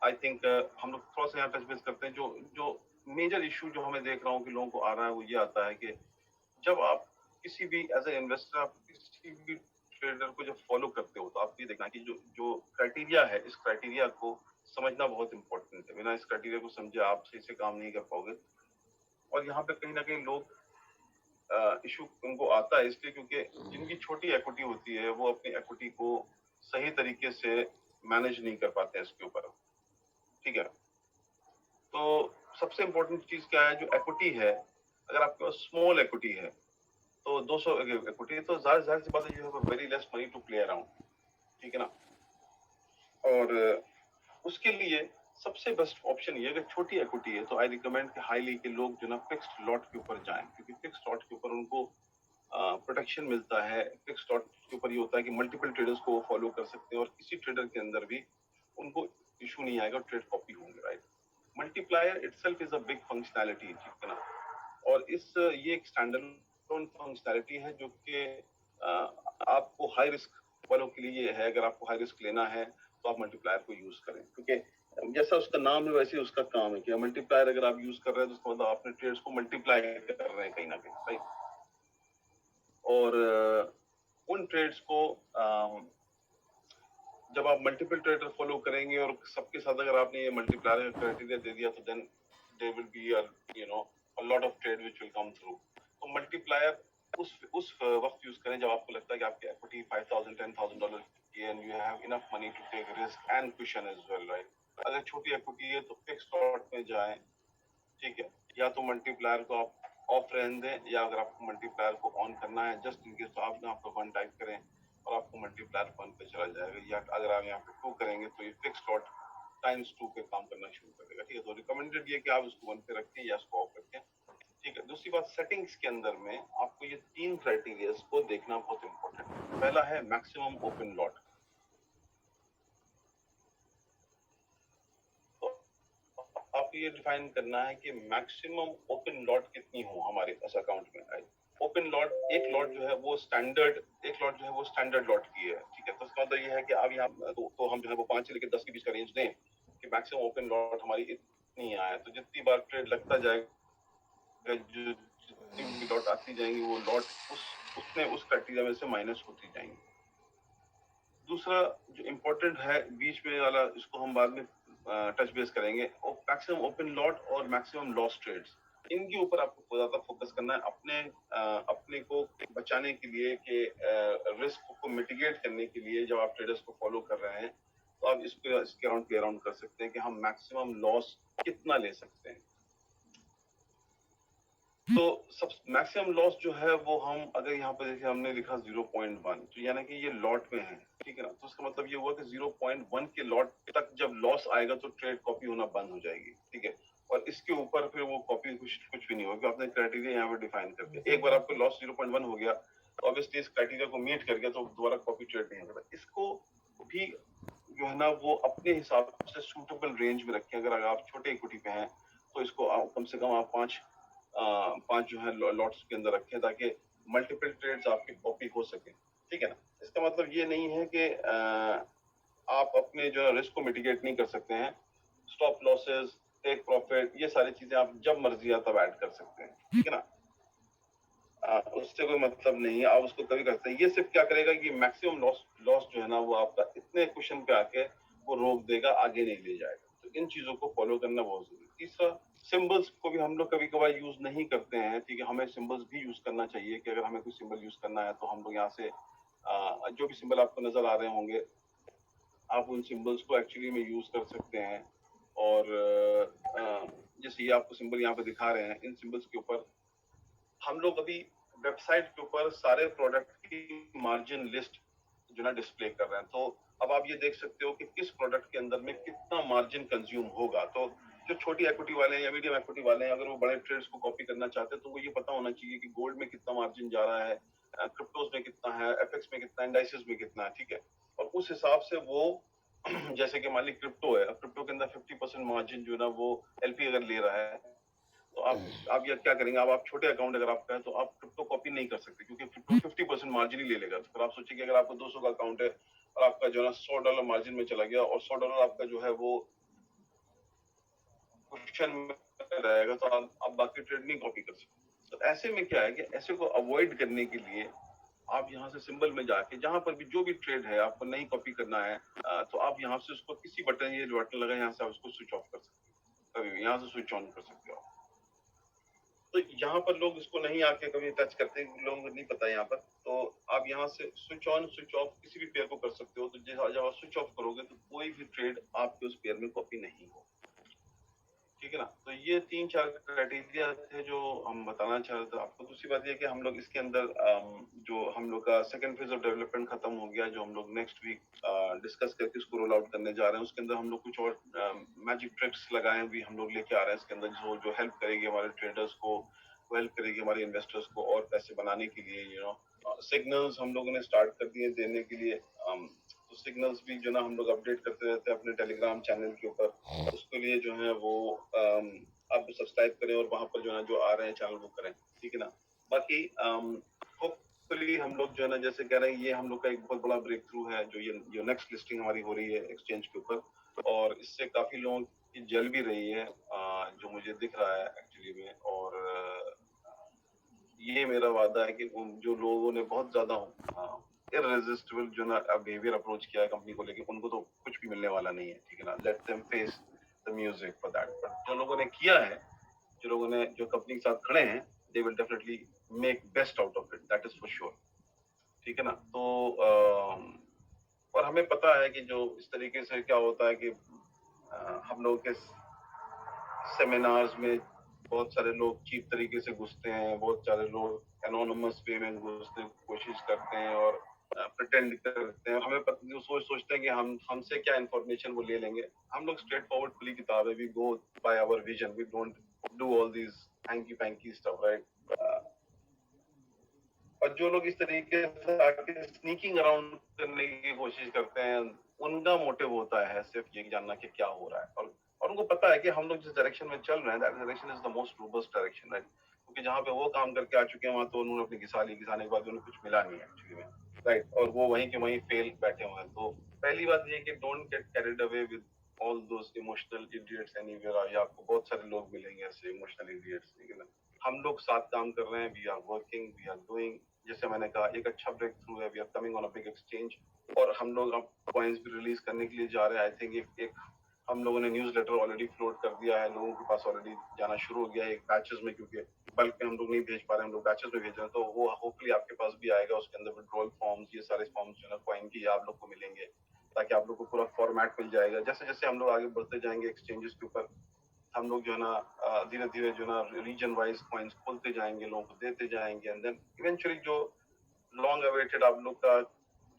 आई थिंक हम लोग थोड़ा सा यहाँ टच बेस करते हैं। जो जो मेजर इशू जो हमें देख रहा हूँ कि लोगों को आ रहा है वो ये आता है कि जब आप किसी भी एज ए इन्वेस्टर आप किसी भी ट्रेडर को जब फॉलो करते हो तो आप ये देखना कि जो जो क्राइटेरिया है इस क्राइटेरिया को समझना बहुत इंपॉर्टेंट है। बिना इस क्राइटेरिया को समझे आप सही से काम नहीं कर पाओगे। और यहाँ पे कहीं ना कहीं लोग इशू उनको आता है इसलिए क्योंकि जिनकी छोटी इक्विटी होती है वो अपनी इक्विटी को सही तरीके से मैनेज नहीं कर पाते हैं इसके ऊपर। ठीक है, तो सबसे इम्पोर्टेंट चीज क्या है, जो इक्विटी है अगर आपके पास स्मॉल इक्विटी है तो 200 इक्विटी तो जाहिर जाहिर सी बात है, you have very less money to play around. ठीक है ना। और उसके लिए सबसे बेस्ट ऑप्शन ये अगर छोटी इक्विटी है तो आई रिकमेंड कि हाईली के लोग जो ना फिक्स्ड लॉट के ऊपर जाएं, क्योंकि फिक्स्ड लॉट के ऊपर उनको प्रोटेक्शन मिलता है। फिक्स्ड लॉट के ऊपर ये होता है कि मल्टीपल ट्रेडर्स को वो फॉलो कर सकते हैं और किसी ट्रेडर के अंदर भी उनको इशू नहीं आएगा, ट्रेड कॉपी होंगे। Right, multiplier itself is a big functionality. ठीक है ना। और इस ये एक स्टैंडर्ड फंक्शनैलिटी है जो कि आपको हाई रिस्क वालों के लिए है। अगर आपको हाई रिस्क लेना है तो आप मल्टीप्लायर को यूज करें, क्योंकि जैसा उसका नाम है वैसे ही उसका काम है कि मल्टीप्लायर अगर आप यूज कर रहे हैं तो उसका मतलब आपने ट्रेड्स को मल्टीप्लाई कर रहे हैं कहीं ना कहीं। राइट, और उन ट्रेड्स को जब आप मल्टीपल ट्रेडर फॉलो करेंगे और सबके साथ अगर आपने ये मल्टीप्लायर क्राइटेरिया दे दिया तो then there will be a lot of trade which will come through. तो मल्टीप्लायर उस वक्त यूज करें जब आपको लगता है कि आपकी इक्विटी $5,000-10,000 की है and you have enough money to take risk and cushion as well. Right, अगर छोटी इक्विटी है तो फिक्स्ड लॉट में जाएं। ठीक है, या तो मल्टीप्लायर को आप ऑफ रहने दें, या अगर आपको मल्टीप्लायर को ऑन करना है जस्ट इन केस तो आप यहाँ पर 1 टाइप करें और आपको मल्टीप्लायर 1 पे चला जाएगा। या अगर आप यहाँ पे 2 करेंगे तो ये फिक्स लॉट टाइम्स 2 पे काम करना शुरू कर देगा। ठीक है, तो रिकमेंडेड ये कि आप इसको 1 पे रखें या इसको ऑफ रखें। ठीक है, दूसरी बात सेटिंग्स के अंदर में आपको ये 3 क्राइटेरिया को देखना बहुत इंपॉर्टेंट है। पहला है मैक्सिमम ओपन लॉट। आपको ये डिफाइन करना है कि मैक्सिमम ओपन लॉट कितनी हो हमारे पास अकाउंट में। ओपन लॉट एक लॉट जो है वो स्टैंडर्ड एक लॉट जो है वो स्टैंडर्ड लॉट की है। ठीक है, तो इसका मतलब ये है कि आप यहाँ तो हम जो है वो 5 से लेकर 10 के बीच का रेंज दें कि मैक्सिमम ओपन लॉट हमारी इतनी आए। तो जितनी बार ट्रेड लगता जाएगा, जो जितनी भी लॉट आती जाएंगी वो लॉट उस क्राइटेरिया में से माइनस होती जाएंगी। दूसरा जो इम्पोर्टेंट है बीच में वाला, इसको हम बाद में टच बेस करेंगे, मैक्सिमम ओपन लॉट और मैक्सिमम लॉस ट्रेड्स। इनके ऊपर आपको ज्यादा फोकस करना है अपने को बचाने के लिए, कि रिस्क को मिटिगेट करने के लिए। जब आप ट्रेडर्स को फॉलो कर रहे हैं तो आप इसके अराउंड प्ले अराउंड कर सकते हैं कि हम मैक्सिमम लॉस कितना ले सकते हैं। तो सब मैक्सिमम लॉस जो है वो हम अगर यहाँ पे देखिए हमने लिखा 0.1, तो यानी कि ये लॉट में है। ठीक है ना, तो उसका मतलब ये हुआ कि 0.1 के लॉट तक जब लॉस आएगा तो ट्रेड कॉपी होना बंद हो जाएगी। ठीक है, और इसके ऊपर फिर वो कॉपी कुछ भी नहीं होगी। आपने क्राइटेरिया यहाँ पे डिफाइन कर दिया, एक बार आपको लॉस 0.1 हो गया तो ऑब्वियसली इस क्राइटेरिया को मीट कर गया तो दोबारा कॉपी ट्रेड नहीं होगा। इसको भी जो है ना वो अपने हिसाब से सूटेबल रेंज में रखें। अगर आप छोटे इक्विटी पे हैं तो इसको कम से कम आप 5 जो है लॉट्स के अंदर रखें ताकि मल्टीपल ट्रेड्स आपकी कॉपी हो सके। ठीक है ना, इसका मतलब ये नहीं है कि आप अपने जो रिस्क को मिटिगेट नहीं कर सकते हैं। स्टॉप लॉसेस, टेक प्रॉफिट, ये सारी चीजें आप जब मर्जी तब ऐड कर सकते हैं। ठीक है ना, उससे कोई मतलब नहीं है, आप उसको कभी करते हैं। ये सिर्फ क्या करेगा कि मैक्सिमम लॉस लॉस जो है ना वो आपका इतने क्वेश्चन पे आके वो रोक देगा, आगे नहीं ले जाएगा। तो इन चीजों को फॉलो करना बहुत जरूरी है। तीसरा, सिंबल्स को भी हम लोग कभी कभार यूज नहीं करते हैं। ठीक है, हमें सिंबल्स भी यूज करना चाहिए कि अगर हमें कोई सिंबल यूज करना है तो हम लोग यहाँ से जो भी सिंबल आपको नजर आ रहे होंगे आप उन सिंबल्स को एक्चुअली में यूज कर सकते हैं। और जैसे ये आपको सिंबल यहाँ पे दिखा रहे हैं, इन सिंबल्स के ऊपर हम लोग अभी वेबसाइट के ऊपर सारे प्रोडक्ट की मार्जिन लिस्ट जो ना डिस्प्ले कर रहे हैं। तो अब आप ये देख सकते हो कि किस प्रोडक्ट के अंदर में कितना मार्जिन कंज्यूम होगा। तो जो छोटी इक्विटी वाले हैं या मीडियम इक्विटी वाले हैं, अगर वो बड़े ट्रेड्स को कॉपी करना चाहते हैं तो वो ये पता होना चाहिए कि गोल्ड में कितना मार्जिन जा रहा है, क्रिप्टोज में कितना है, एफएक्स में कितना है, इंडाइसेस में कितना है। ठीक है, और उस हिसाब से वो जैसे कि मान ली क्रिप्टो है, अब क्रिप्टो के अंदर 50% मार्जिन जो है ना वो एलपी अगर ले रहा है, तो आप ये क्या करेंगे, आप छोटे अकाउंट अगर आपका है तो आप क्रिप्टो कॉपी नहीं कर सकते, क्योंकि क्रिप्टो 50% मार्जिन ही ले लेगा। तो फिर आप सोचिए कि अगर आपको 200 का अकाउंट है और आपका जो है ना $100 मार्जिन में चला गया और $100 आपका जो है वो क्वेश्चन में रहेगा, तो आप बाकी ट्रेड नहीं कॉपी कर सकते। तो ऐसे में क्या है कि ऐसे को अवॉइड करने के लिए आप यहाँ से सिंबल में जाके जहां पर भी जो भी ट्रेड है आपको नहीं कॉपी करना है, तो आप यहाँ से उसको किसी बटन, ये बटन लगा यहाँ से आप उसको स्विच ऑफ कर सकते हो, कभी यहाँ से स्विच ऑन कर सकते हो। तो यहाँ पर लोग इसको नहीं आके कभी टच करते, लोगों को नहीं पता यहाँ पर। तो आप यहाँ से स्विच ऑन स्विच ऑफ किसी भी पेयर को कर सकते हो। तो जब आप स्विच ऑफ करोगे तो कोई भी ट्रेड आपके उस पेयर में कॉपी नहीं हो, ठीक है ना। तो ये 3-4 क्राइटेरिया थे जो हम बताना चाह रहे थे आपको। दूसरी बात ये कि हम लोग इसके अंदर जो हम लोग का सेकंड फेज ऑफ डेवलपमेंट खत्म हो गया, जो हम लोग नेक्स्ट वीक डिस्कस करके उसको रोल आउट करने जा रहे हैं। उसके अंदर हम लोग कुछ और मैजिक ट्रिक्स लगाए भी हम लोग लेके आ रहे हैं इसके अंदर, जो हेल्प करेगी हमारे ट्रेडर्स को, हेल्प करेगी हमारे इन्वेस्टर्स को और पैसे बनाने के लिए। सिग्नल्स हम लोगों ने स्टार्ट कर दिए देने के लिए। तो सिग्नल्स भी जो ना हम लोग अपडेट करते रहते हैं अपने टेलीग्राम चैनल के ऊपर। उसके लिए जो है वो आप सब्सक्राइब करें और वहां पर जो है जो आ रहे हैं चैनल वो करें, ठीक है ना। बाकी होपफुली हम लोग जो है ना, जैसे कह रहे हैं, ये हम लोग का एक बहुत बड़ा ब्रेक थ्रू है, जो नेक्स्ट लिस्टिंग हमारी हो रही है एक्सचेंज के ऊपर, और इससे काफी लोगों की जल भी रही है, जो मुझे दिख रहा है एक्चुअली में। और ये मेरा वादा है कि जो लोगों ने बहुत ज्यादा इररेजिस्टिबल जो ना बिहेवियर अप्रोच किया है कंपनी को लेके, उनको तो कुछ भी मिलने वाला नहीं है, ठीक है ना। Let them face the music for that. But जो लोगों ने किया है, जो लोगों ने जो कंपनी के साथ खड़े हैं, they will definitely make best out of it, that is for sure, ठीक है ना। तो और हमें पता है कि जो इस तरीके से क्या होता है कि हम लोग के सेमिनार्स में बहुत सारे लोग चीप तरीके से घुसते हैं, बहुत सारे लोग एनोनिमस वे में घुसने की कोशिश करते हैं और प्रिटेंड करते हैं। हमें पता नहीं, सोचते हैं कि हमसे क्या इन्फॉर्मेशन वो ले लेंगे। हम लोग स्ट्रेट फॉरवर्ड खुली किताब है, we go by our vision, we don't do all these hanky panky stuff, right. और जो लोग इस तरीके से आके स्नीकिंग अराउंड करने की कोशिश करते हैं, उनका मोटिव होता है सिर्फ ये जानना कि क्या हो रहा है, और उनको पता है कि हम लोग जिस डायरेक्शन में चल रहे हैं, that direction is the most robust direction, right. क्योंकि जहाँ पे वो काम करके आ चुके हैं वहां तो उन्होंने अपनी घिसाने के बाद उन्हें कुछ मिला नहीं है एक्चुअली में, राइट। और वो वहीं के वहीं फेल बैठे हुए हैं। तो पहली बात ये कि don't get carried away with all those emotional idiots anywhere. आपको बहुत सारे लोग मिलेंगे ऐसे इमोशनल इडियट्स, ठीक है ना। हम लोग साथ काम कर रहे हैं, we are working, we are doing. जैसे मैंने कहा, एक अच्छा ब्रेक थ्रू है, we are coming on a big exchange, और हम लोग अब कॉइन्स भी रिलीज करने के लिए जा रहे हैं। आई थिंक एक हम लोगों ने न्यूज लेटर ऑलरेडी फ्लोट कर दिया है, लोगों के पास ऑलरेडी जाना शुरू हो गया है एक बैचेस में, क्योंकि बल्क में हम लोग नहीं भेज पा रहे हैं, हम लोग बैचेस में भेज रहे हैं। तो वो होपफुली आपके पास भी आएगा। उसके अंदर विड्रॉल फॉर्म्स, ये सारे फॉर्म्स जो है कॉइन की आप लोग को मिलेंगे, ताकि आप लोग को पूरा फॉर्मेट मिल जाएगा। जैसे जैसे हम लोग आगे बढ़ते जाएंगे एक्सचेंजेस के ऊपर, हम लोग जो है ना धीरे धीरे जो है ना रीजन वाइज कॉइन्स खोलते जाएंगे, लोगों को देते जाएंगे, एंड देन इवेंचुअली जो लॉन्ग अवेटेड आप लोग का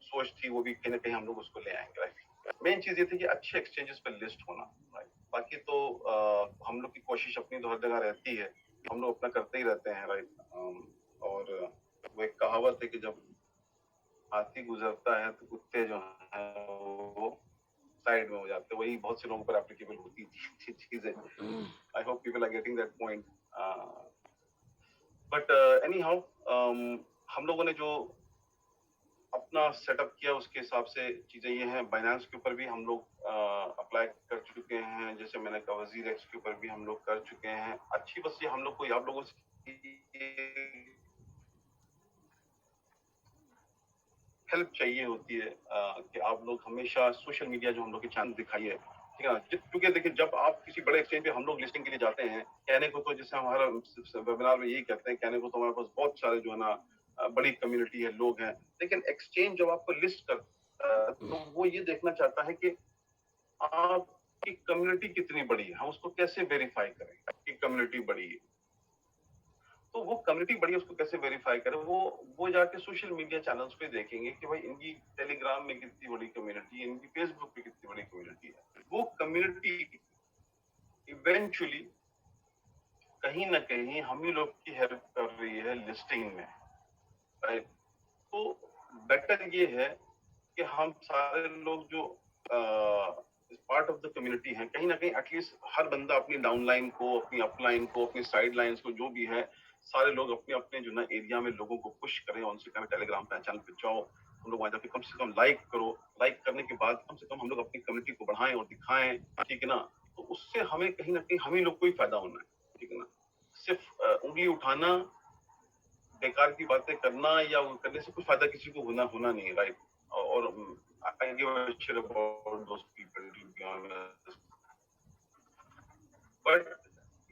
सोच थी वो भी कहीं ना कहीं हम लोग उसको ले आएंगे, राइट। मेन चीज ये थी कि अच्छे एक्सचेंजेस पे लिस्ट होना, राइट। बाकी तो हम लोग की कोशिश अपनी तो हर जगह रहती है, हम लोग अपना करते ही रहते हैं, राइट। और वो एक कहावत है कि जब हाथी गुजरता है तो कुत्ते जो है वो साइड में हो जाते हैं। वही बहुत से लोगों पर एप्लीकेबल होती थी चीजें। I hope people are getting that point. But anyhow, हम लोगों ने जो अपना सेटअप किया उसके हिसाब से चीजें ये हैं। बाइनेंस के ऊपर भी हम लोग अप्लाई कर चुके हैं, जैसे मैंने कहा वजीर एक्स के ऊपर भी हम लोग कर चुके हैं। अच्छी बस ये हम लोग को, आप लोगों से हेल्प चाहिए होती है कि आप लोग हमेशा सोशल मीडिया जो हम लोग के चैनल दिखाइए, ठीक है ना। क्योंकि देखिए, जब आप किसी बड़े एक्सचेंज पे हम लोग लिस्टिंग के लिए जाते हैं, कहने को तो जैसे हमारा वेबिनार में यही कहते हैं, कहने को तो हमारे पास बहुत सारे जो है ना बड़ी कम्युनिटी है, लोग हैं। लेकिन एक्सचेंज जब आपको लिस्ट करता है तो वो ये देखना चाहता है कि आपकी कम्युनिटी कितनी बड़ी है, हम उसको कैसे वेरीफाई करें कि कम्युनिटी बड़ी है। तो वो कम्युनिटी बड़ी है, उसको कैसे वेरीफाई करें, वो जाके सोशल मीडिया चैनल्स पे देखेंगे कि भाई इनकी टेलीग्राम में कितनी बड़ी कम्युनिटी है, इनकी फेसबुक पे कितनी बड़ी कम्युनिटी है। वो कम्युनिटी इवेंचुअली कहीं ना कहीं हम ही लोग की हेल्प कर रही है लिस्टिंग में, राइट। तो बेटर ये है कि हम सारे लोग जो पार्ट ऑफ द कम्युनिटी हैं, कहीं ना कहीं एटलीस्ट हर बंदा अपनी डाउनलाइन को, अपनी अपलाइन को, अपनी साइड लाइन्स को, जो भी है, सारे लोग अपने अपने जो ना एरिया में लोगों को पुश करें, उनसे कहें टेलीग्राम पे चैनल पे जाओ, हम लोग वहाँ जाके कम से कम लाइक करो, लाइक करने के बाद कम से कम हम लोग अपनी कम्युनिटी को बढ़ाएं और दिखाएं, ठीक है ना। तो उससे हमें कहीं ना कहीं हम ही लोग को ही फायदा होना है, ठीक है ना। सिर्फ उंगली उठाना, बेकार की बातें करना या वो करने से कुछ फायदा किसी को होना होना नहीं है, राइट। और I give a shit about those people, to be honest. But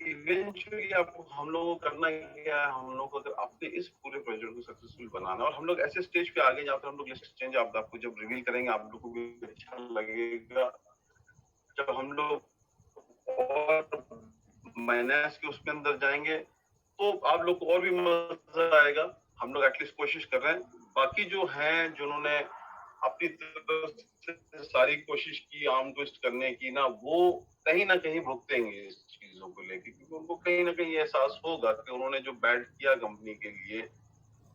eventually आप हम लोगों को करना क्या है, हम लोग को अगर आपने इस पूरे प्रोजेक्ट को सक्सेसफुल बनाना, और हम लोग ऐसे स्टेज पे आगे जहाँ पे हम लोग लिस्ट चेंज आप आपको जब रिवील करेंगे आप लोगों को भी अच्छा लगेगा, जब हम लोग और माइनस के उसके अंदर जाएंगे तो आप लोग को और भी मजा आएगा। हम लोग एटलीस्ट कोशिश कर रहे हैं, बाकी जो हैं जिन्होंने अपनी तरफ से सारी कोशिश की आर्म ट्विस्ट करने की ना, वो कहीं ना कहीं भुगतेंगे इस चीजों को लेके, क्योंकि उनको कहीं ना कहीं एहसास होगा कि उन्होंने जो बैड किया कंपनी के लिए,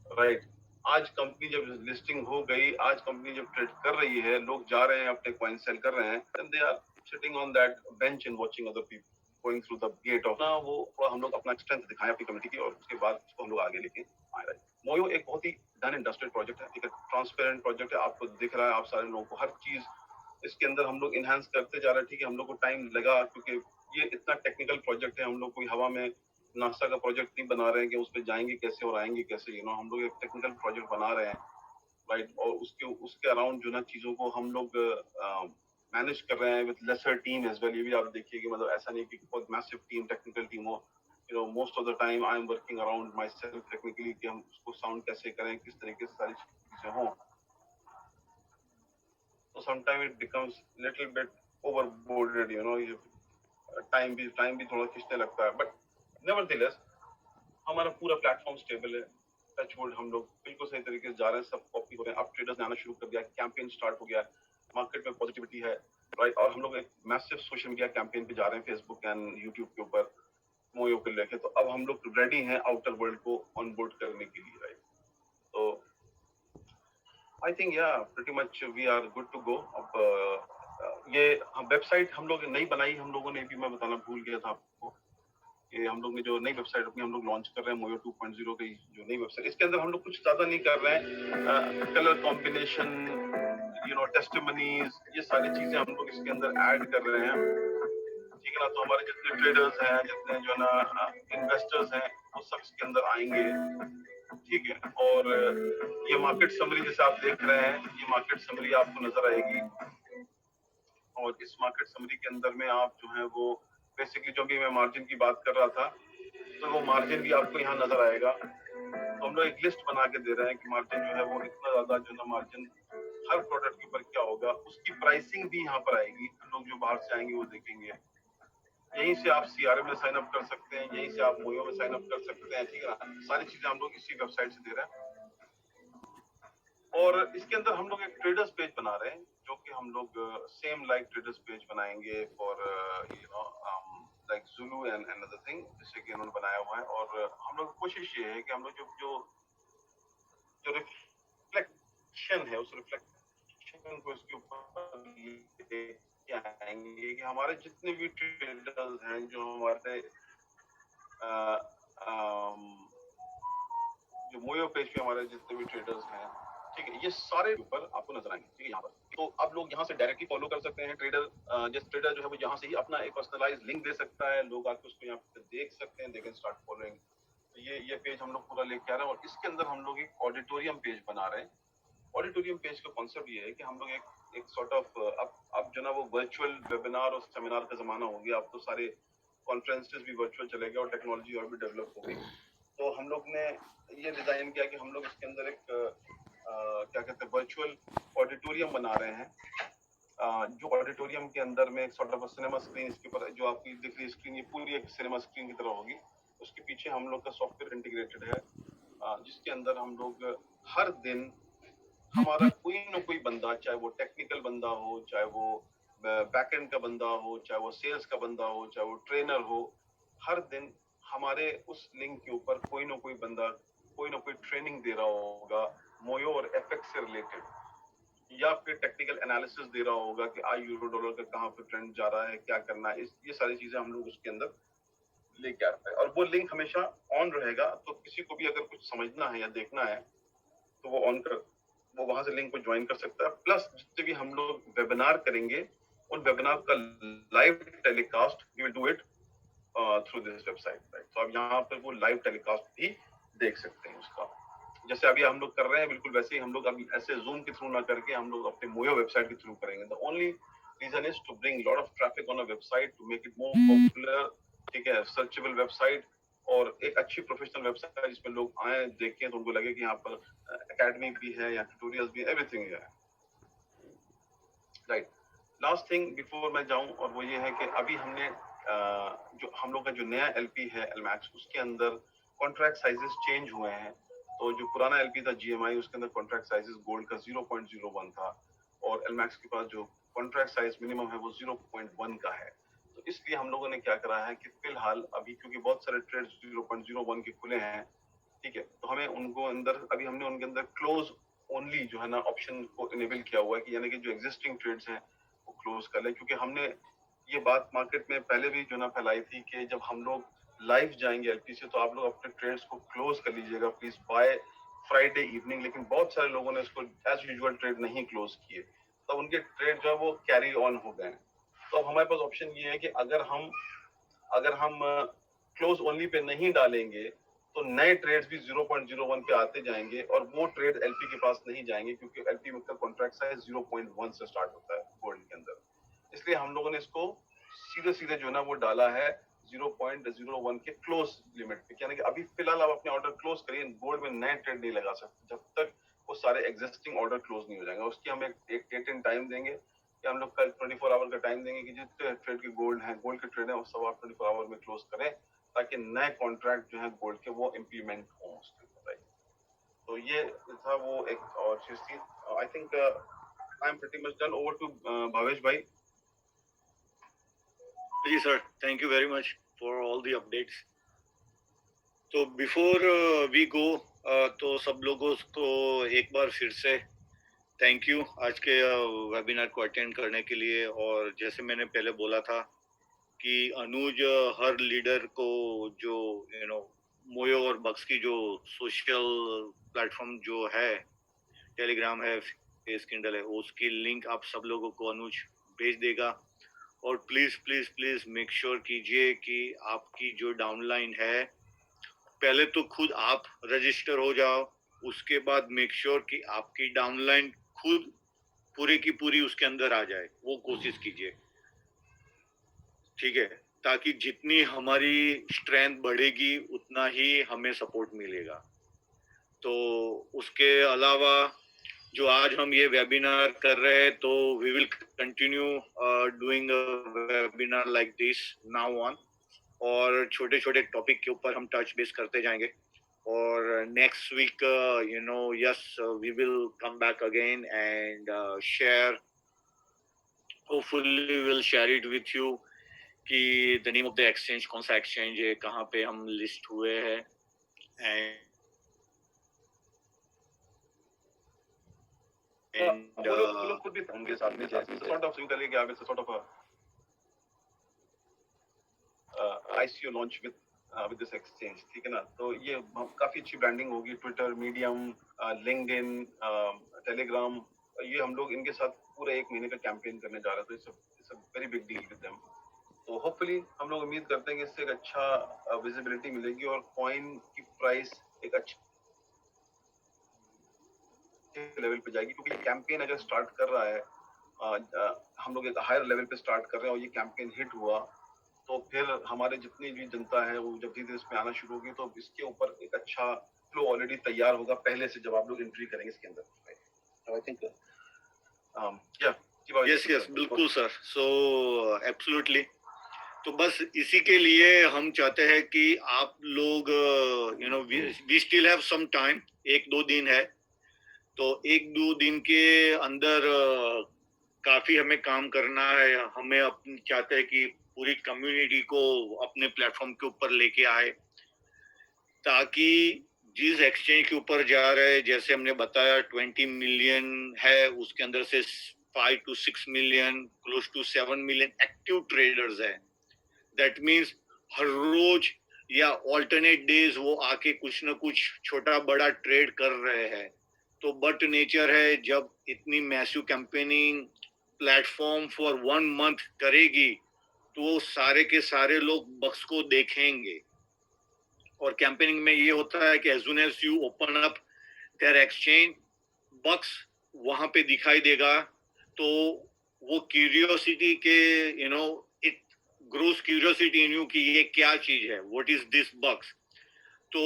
राइट। आज कंपनी जब लिस्टिंग हो गई, आज कंपनी जब ट्रेड कर रही है, लोग जा रहे हैं अपने कॉइन सेल कर रहे हैं, and they are sitting on that bench and watching other people going through the gate off ना, वो थोड़ा हम लोग अपना स्ट्रेंथ दिखाएं अपनी कम्युनिटी की, और उसके बाद उसको हम लोग आगे लेके आए, राइट। मोयो एक बहुत ही डन इंडस्ट्रियल प्रोजेक्ट है, ठीक है, ट्रांसपेरेंट प्रोजेक्ट है, आपको दिख रहा है, आप सारे लोगों को हर चीज इसके अंदर हम लोग इनहेंस करते जा रहे हैं, ठीक है। हम लोग को टाइम लगा क्योंकि ये इतना टेक्निकल प्रोजेक्ट है, हम लोग कोई हवा में नासा का प्रोजेक्ट नहीं बना रहे हैं कि उस पर जाएंगे कैसे और आएंगे कैसे, हम लोग एक टेक्निकल प्रोजेक्ट बना रहे हैं, राइट। और उसके उसके अराउंड जो ना चीजों को हम लोग मैनेज कर रहे हैं with lesser team as well. ये भी आप देखिए कि मतलब ऐसा नहीं कि बहुत मैसिव टीम, टेक्निकल टीम हो, most of the time I am working around my self technically, कि हम उसको साउंड कैसे करें, किस तरीके से सारी चीजें हों। तो sometime it becomes little bit overboarded, time भी थोड़ा खींचने लगता है, बट नेवरदलेस हमारा पूरा प्लेटफॉर्म स्टेबल है। टचवुड हम लोग बिल्कुल सही तरीके से जा रहे हैं, सब कॉपी हो रहे हैं, अब ट्रेडर्स ने आना शुरू कर दिया, कैंपेन स्टार्ट हो गया, मार्केट में पॉजिटिविटी है, राइट। और हम लोग एक मैसिव सोशल मीडिया कैंपेन पे जा रहे हैं, फेसबुक एंड यूट्यूब के ऊपर मोयो को लेके। तो अब हम लोग रेडी हैं आउटर वर्ल्ड को ऑनबोर्ड करने के लिए, राइट। तो I think yeah pretty much we are good to go. अब ये वेबसाइट हम लोग नहीं बनाई, हम लोगों ने भी, मैं बताना भूल गया था आपको, कि हम लोग ने जो नई वेबसाइट अपनी हम लोग लॉन्च कर रहे हैं, मोयो 2.0 की जो नई वेबसाइट, इसके अंदर हम लोग कुछ ज्यादा नहीं कर रहे हैं, कलर कॉम्बिनेशन, टेस्टिमनीज, ये सारी चीजें हम लोग इसके अंदर ऐड कर रहे हैं, ठीक है ना। तो हमारे जितने ट्रेडर्स हैं, जितने जो ना इन्वेस्टर्स हैं, वो सब इसके अंदर आएंगे, ठीक है। और ये मार्केट समरी जैसे आप देख रहे हैं, ये मार्केट समरी आपको नजर आएगी, और इस मार्केट समरी के अंदर में आप जो है वो बेसिकली, जो भी मैं मार्जिन की बात कर रहा था, तो वो मार्जिन भी आपको यहाँ नजर आएगा। तो हम लोग एक लिस्ट बना के दे रहे हैं कि मार्जिन जो है वो इतना ज्यादा जो ना मार्जिन हर प्रोडक्ट के ऊपर क्या होगा, उसकी प्राइसिंग भी यहाँ पर आएगी, लोग जो बाहर से आएंगे वो देखेंगे। यहीं से आप सीआरएम में साइन अप कर सकते हैं, यहीं से आप मोयो में साइन अप कर सकते हैं, ठीक है ना। सारी चीजें हम लोग इसी वेबसाइट से दे रहे हैं। और इसके अंदर हम लोग एक ट्रेडर्स पेज बना रहे हैं, जो कि हम लोग सेम लाइक ट्रेडर्स पेज बनाएंगे for like Zulu and another thing, जैसे कि उन्होंने बनाया हुआ है। और हम लोग कोशिश ये है कि हम लोग जो जो जो रिफ्लेक्शन है, उस रिफ्लेक्शन को इसके ऊपर लेके आएंगे कि हमारे जितने भी ट्रेडर्स हैं, जो हमारे जो मोयो पेज पे हमारे जितने भी ट्रेडर्स हैं, ठीक है, ये सारे ऊपर आपको नजर आएंगे, ठीक है, यहाँ पर। तो आप लोग यहाँ से डायरेक्टली फॉलो कर सकते हैं ट्रेडर, जिस ट्रेडर जो है वो यहाँ से ही अपना एक पर्सनलाइज लिंक दे सकता है, लोग आके उसको यहाँ पे देख सकते हैं, दे कैन स्टार्ट फॉलोइंग। तो ये पेज हम लोग पूरा लेके आ रहे हैं, और इसके अंदर हम लोग एक ऑडिटोरियम पेज बना रहे हैं। ऑडिटोरियम पेज का कॉन्सेप्ट ये है कि हम लोग एक सॉर्ट ऑफ, अब जो ना वो वर्चुअल वेबिनार और सेमिनार का जमाना हो गया, अब तो सारे कॉन्फ्रेंसेस भी वर्चुअल चले गए और टेक्नोलॉजी और भी डेवलप हो गई। तो हम लोग ने ये डिजाइन किया कि हम लोग इसके अंदर एक क्या कहते हैं, वर्चुअल ऑडिटोरियम बना रहे हैं, जो ऑडिटोरियम के अंदर में एक सॉर्ट ऑफ सिनेमा स्क्रीन, इसके ऊपर जो आपकी दिख रही स्क्रीन, ये पूरी एक सिनेमा स्क्रीन की तरह होगी। उसके पीछे हम लोग का सॉफ्टवेयर इंटीग्रेटेड है, जिसके अंदर हम लोग हर दिन हमारा कोई ना कोई बंदा, चाहे वो टेक्निकल बंदा हो, चाहे वो बैकएंड का बंदा हो, चाहे वो सेल्स का बंदा हो, चाहे वो ट्रेनर हो, हर दिन हमारे उस लिंक के ऊपर कोई ना कोई बंदा कोई ना कोई ट्रेनिंग दे रहा होगा मोयो और एफएक्स से रिलेटेड। या फिर टेक्निकल एनालिसिस दे रहा होगा कि आज यूरो डॉलर का कहाँ पे ट्रेंड जा रहा है, क्या करना है, ये सारी चीजें हम लोग उसके अंदर लेके आते हैं। और वो लिंक हमेशा ऑन रहेगा, तो किसी को भी अगर कुछ समझना है या देखना है तो वो वहां से लिंक को ज्वाइन कर सकता है। प्लस जितने भी हम लोग वेबिनार करेंगे उन वेबिनार का live telecast we will do it through this website, right. तो आप यहाँ पे वो लाइव टेलीकास्ट भी देख सकते हैं उसका, जैसे अभी हम लोग कर रहे हैं बिल्कुल वैसे ही हम लोग अभी ऐसे जूम के थ्रू ना करके हम लोग अपने मोयो वेबसाइट के थ्रू करेंगे। The only reason is to bring lot of traffic on a website to make it more popular, ठीक है, सर्चेबल वेबसाइट, और एक अच्छी प्रोफेशनल वेबसाइट जिसमें लोग आए देखें तो उनको लगे कि यहाँ पर एकेडमी भी है या ट्यूटोरियल्स भी, एवरीथिंग है, राइट। लास्ट थिंग बिफोर मैं जाऊं, और वो ये है कि अभी हमने जो हम लोग का जो नया एलपी है एलमैक्स, उसके अंदर कॉन्ट्रैक्ट साइजेस चेंज हुए हैं। तो जो पुराना एलपी था जीएमआई, उसके अंदर कॉन्ट्रैक्ट साइजेस गोल्ड का 0.01 था, और एलमैक्स के पास जो कॉन्ट्रैक्ट साइज मिनिमम है वो 0.1 का है। तो इसलिए हम लोगों ने क्या करा है कि फिलहाल अभी क्योंकि बहुत सारे ट्रेड 0.01 के खुले हैं, ठीक है, तो हमें उनको अंदर अभी हमने उनके अंदर क्लोज ओनली जो है ना ऑप्शन को इनेबल किया हुआ है कि यानी कि जो एग्जिस्टिंग ट्रेड्स हैं वो क्लोज कर लें। क्योंकि हमने ये बात मार्केट में पहले भी जो ना फैलाई थी कि जब हम लोग लाइव जाएंगे एलपी से तो आप लोग अपने ट्रेड्स को क्लोज कर लीजिएगा प्लीज बाय फ्राइडे इवनिंग। लेकिन बहुत सारे लोगों ने इसको एज यूजुअल ट्रेड नहीं क्लोज किए, तो उनके ट्रेड जो है वो कैरी ऑन हो गए। तो अब हमारे पास ऑप्शन ये है कि अगर हम क्लोज ओनली पे नहीं डालेंगे तो नए ट्रेड्स भी 0.01 पे आते जाएंगे, और वो ट्रेड एलपी के पास नहीं जाएंगे क्योंकि एलपी का कॉन्ट्रैक्ट साइज 0.1 से स्टार्ट होता है गोल्ड के अंदर। इसलिए हम लोगों ने इसको सीधे सीधे जो है ना वो डाला है 0.01 के क्लोज लिमिट पे, यानी कि अभी फिलहाल आप अपने ऑर्डर क्लोज करिए, गोल्ड में नए ट्रेड नहीं लगा सकते जब तक वो सारे एग्जिस्टिंग ऑर्डर क्लोज नहीं हो जाएंगे। उसकी हम एक डेट एंड टाइम देंगे कि हम लोग कल 24 आवर का टाइम देंगे कि जितने ट्रेड के गोल्ड हैं, गोल्ड के ट्रेड है, वो सब आप 24 आवर में क्लोज करें ताकि नए कॉन्ट्रैक्ट जो है गोल्ड के वो इम्प्लीमेंट हो उसके ऊपर, राइट। तो ये था वो एक और चीज थी। I think I am pretty much done. Over to Bhavesh भाई। जी sir, thank you very much for all the updates. तो बिफोर वी गो, तो सब लोगों को एक बार फिर से थैंक यू आज के वेबिनार को अटेंड करने के लिए। और जैसे मैंने पहले बोला था कि अनुज हर लीडर को जो मोयो और बक्स की जो सोशल प्लेटफॉर्म जो है, टेलीग्राम है, फेस किंडल है, उसकी लिंक आप सब लोगों को अनुज भेज देगा। और please please please make sure कीजिए कि आपकी जो डाउनलाइन है, पहले तो खुद आप रजिस्टर हो जाओ, उसके बाद मेक श्योर कि आपकी डाउनलाइन खुद पूरी की पूरी उसके अंदर आ जाए, वो कोशिश कीजिए, ठीक है, ताकि जितनी हमारी स्ट्रेंथ बढ़ेगी उतना ही हमें सपोर्ट मिलेगा। तो उसके अलावा जो आज हम ये वेबिनार कर रहे हैं, तो we will continue doing webinar like this now on, और छोटे छोटे टॉपिक के ऊपर हम टच बेस करते जाएंगे। और next week yes we will come back again and share, hopefully will share it with you कि the name of the exchange, कौन सा एक्सचेंज है, कहाँ पे हम लिस्ट हुए हैं, एंड वो लोग खुद भी होंगे साथ में, जैसे सॉर्ट ऑफ यू करेंगे आप, sort of ICO launch with this exchange, ठीक है ना। तो ये काफी अच्छी ब्रांडिंग होगी, ट्विटर, मीडियम, लिंक्डइन, टेलीग्राम, ये हम लोग इनके साथ पूरा 1 महीने का कैंपेन करने जा रहे हैं। तो it's a very big deal with them. तो होपफुली हम लोग उम्मीद करते हैं कि इससे एक अच्छा विजिबिलिटी मिलेगी और कॉइन की प्राइस एक अच्छे लेवल पे जाएगी, क्योंकि कैंपेन अगर स्टार्ट कर रहा है, हम लोग एक हायर लेवल पे स्टार्ट कर रहे हैं और ये कैंपेन हिट हुआ, तो फिर हमारे जितनी भी जनता है वो जब धीरे धीरे इसमें आना शुरू होगी तो इसके ऊपर एक अच्छा फ्लो ऑलरेडी तैयार होगा पहले से, जब आप लोग एंट्री करेंगे इसके अंदर। आई थिंक यस यस बिल्कुल सर, सो एब्सोल्युटली। तो बस इसी के लिए हम चाहते हैं कि आप लोग we still have some time, 1-2 दिन है, तो 1-2 दिन के अंदर काफी हमें काम करना है। हमें अपनी चाहते हैं कि पूरी कम्युनिटी को अपने प्लेटफॉर्म के ऊपर लेके आए, ताकि जिस एक्सचेंज के ऊपर जा रहे हैं, जैसे हमने बताया 20 मिलियन है, उसके अंदर से 5 to 6 million, close to 7 million active traders है। दैट मीन्स हर रोज या ऑल्टरनेट डेज वो आके कुछ ना कुछ छोटा बड़ा ट्रेड कर रहे हैं। तो बट नेचर है, जब इतनी massive campaigning platform for 1 month करेगी तो सारे के सारे लोग बक्स को देखेंगे। और कैंपेनिंग में ये होता है कि as soon as you open up there exchange, bucks वहां पे दिखाई देगा। तो वो क्यूरियोसिटी के it grows curiosity in you कि ये क्या चीज है, व्हाट इज दिस बक्स। तो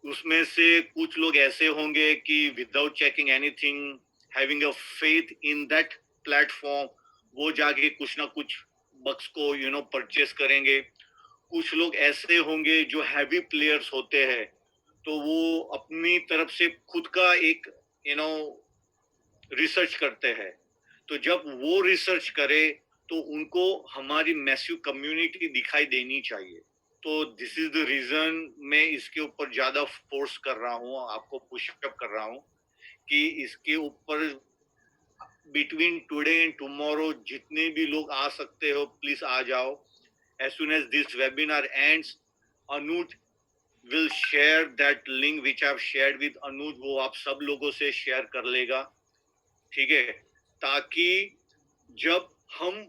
उसमें से कुछ लोग ऐसे होंगे कि without checking anything, having a faith in that platform, वो जाके कुछ ना कुछ बक्स को परचेस करेंगे। कुछ लोग ऐसे होंगे जो हैवी प्लेयर्स होते हैं, तो वो अपनी तरफ से खुद का एक यू नो रिसर्च करते हैं। तो जब वो रिसर्च करे तो उनको हमारी मैसिव कम्युनिटी दिखाई देनी चाहिए। तो दिस इज द रीजन मैं इसके ऊपर ज्यादा फोर्स कर रहा हूँ, आपको पुशअप कर रहा हूँ कि इसके ऊपर बिटवीन टुडे एंड टुमारो जितने भी लोग आ सकते हो प्लीज आ जाओ। as soon as this webinar ends, Anuj will share that link which I've shared with Anuj, वो आप सब लोगों से शेयर कर लेगा, ठीक है? ताकि जब हम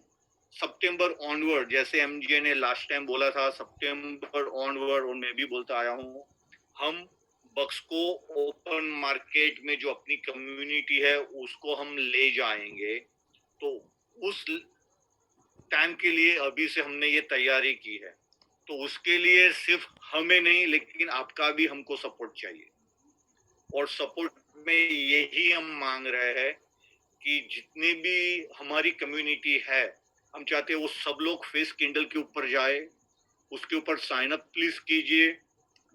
सितंबर ऑनवर्ड, जैसे एमजे ने लास्ट टाइम बोला था सितंबर ऑनवर्ड, और मैं भी बोलता आया हूँ, हम बक्स को ओपन मार्केट में जो अपनी कम्युनिटी है उसको हम ले जाएंगे। तो उस टाइम के लिए अभी से हमने ये तैयारी की है। तो उसके लिए सिर्फ हमें नहीं लेकिन आपका भी हमको सपोर्ट चाहिए। और सपोर्ट में यही हम मांग रहे हैं कि जितने भी हमारी कम्युनिटी है, हम चाहते हैं वो सब लोग फेस किंडल के ऊपर जाए, उसके ऊपर साइन अप प्लीज कीजिए।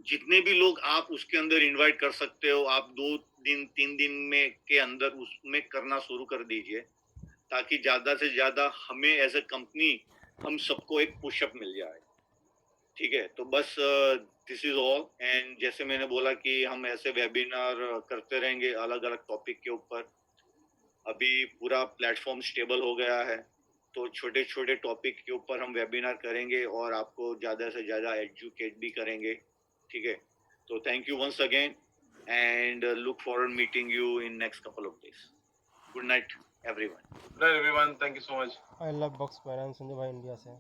जितने भी लोग आप उसके अंदर इनवाइट कर सकते हो, आप 2 दिन 3 दिन में के अंदर उसमें करना शुरू कर दीजिए, ताकि ज्यादा से ज्यादा हमें एज अ कंपनी हम सबको एक पुशअप मिल जाए, ठीक है? तो बस दिस इज ऑल। एंड जैसे मैंने बोला कि हम ऐसे वेबिनार करते रहेंगे अलग अलग टॉपिक के ऊपर। अभी पूरा प्लेटफॉर्म स्टेबल हो गया है, तो छोटे छोटे टॉपिक के ऊपर हम वेबिनार करेंगे और आपको ज़्यादा से ज़्यादा एजुकेट भी करेंगे, ठीक है? तो thank you once again and look forward meeting you in next couple of days. Good night everyone. Good night, everyone. Thank you so much. I love Box Finance, Sanjay भाई इंडिया से।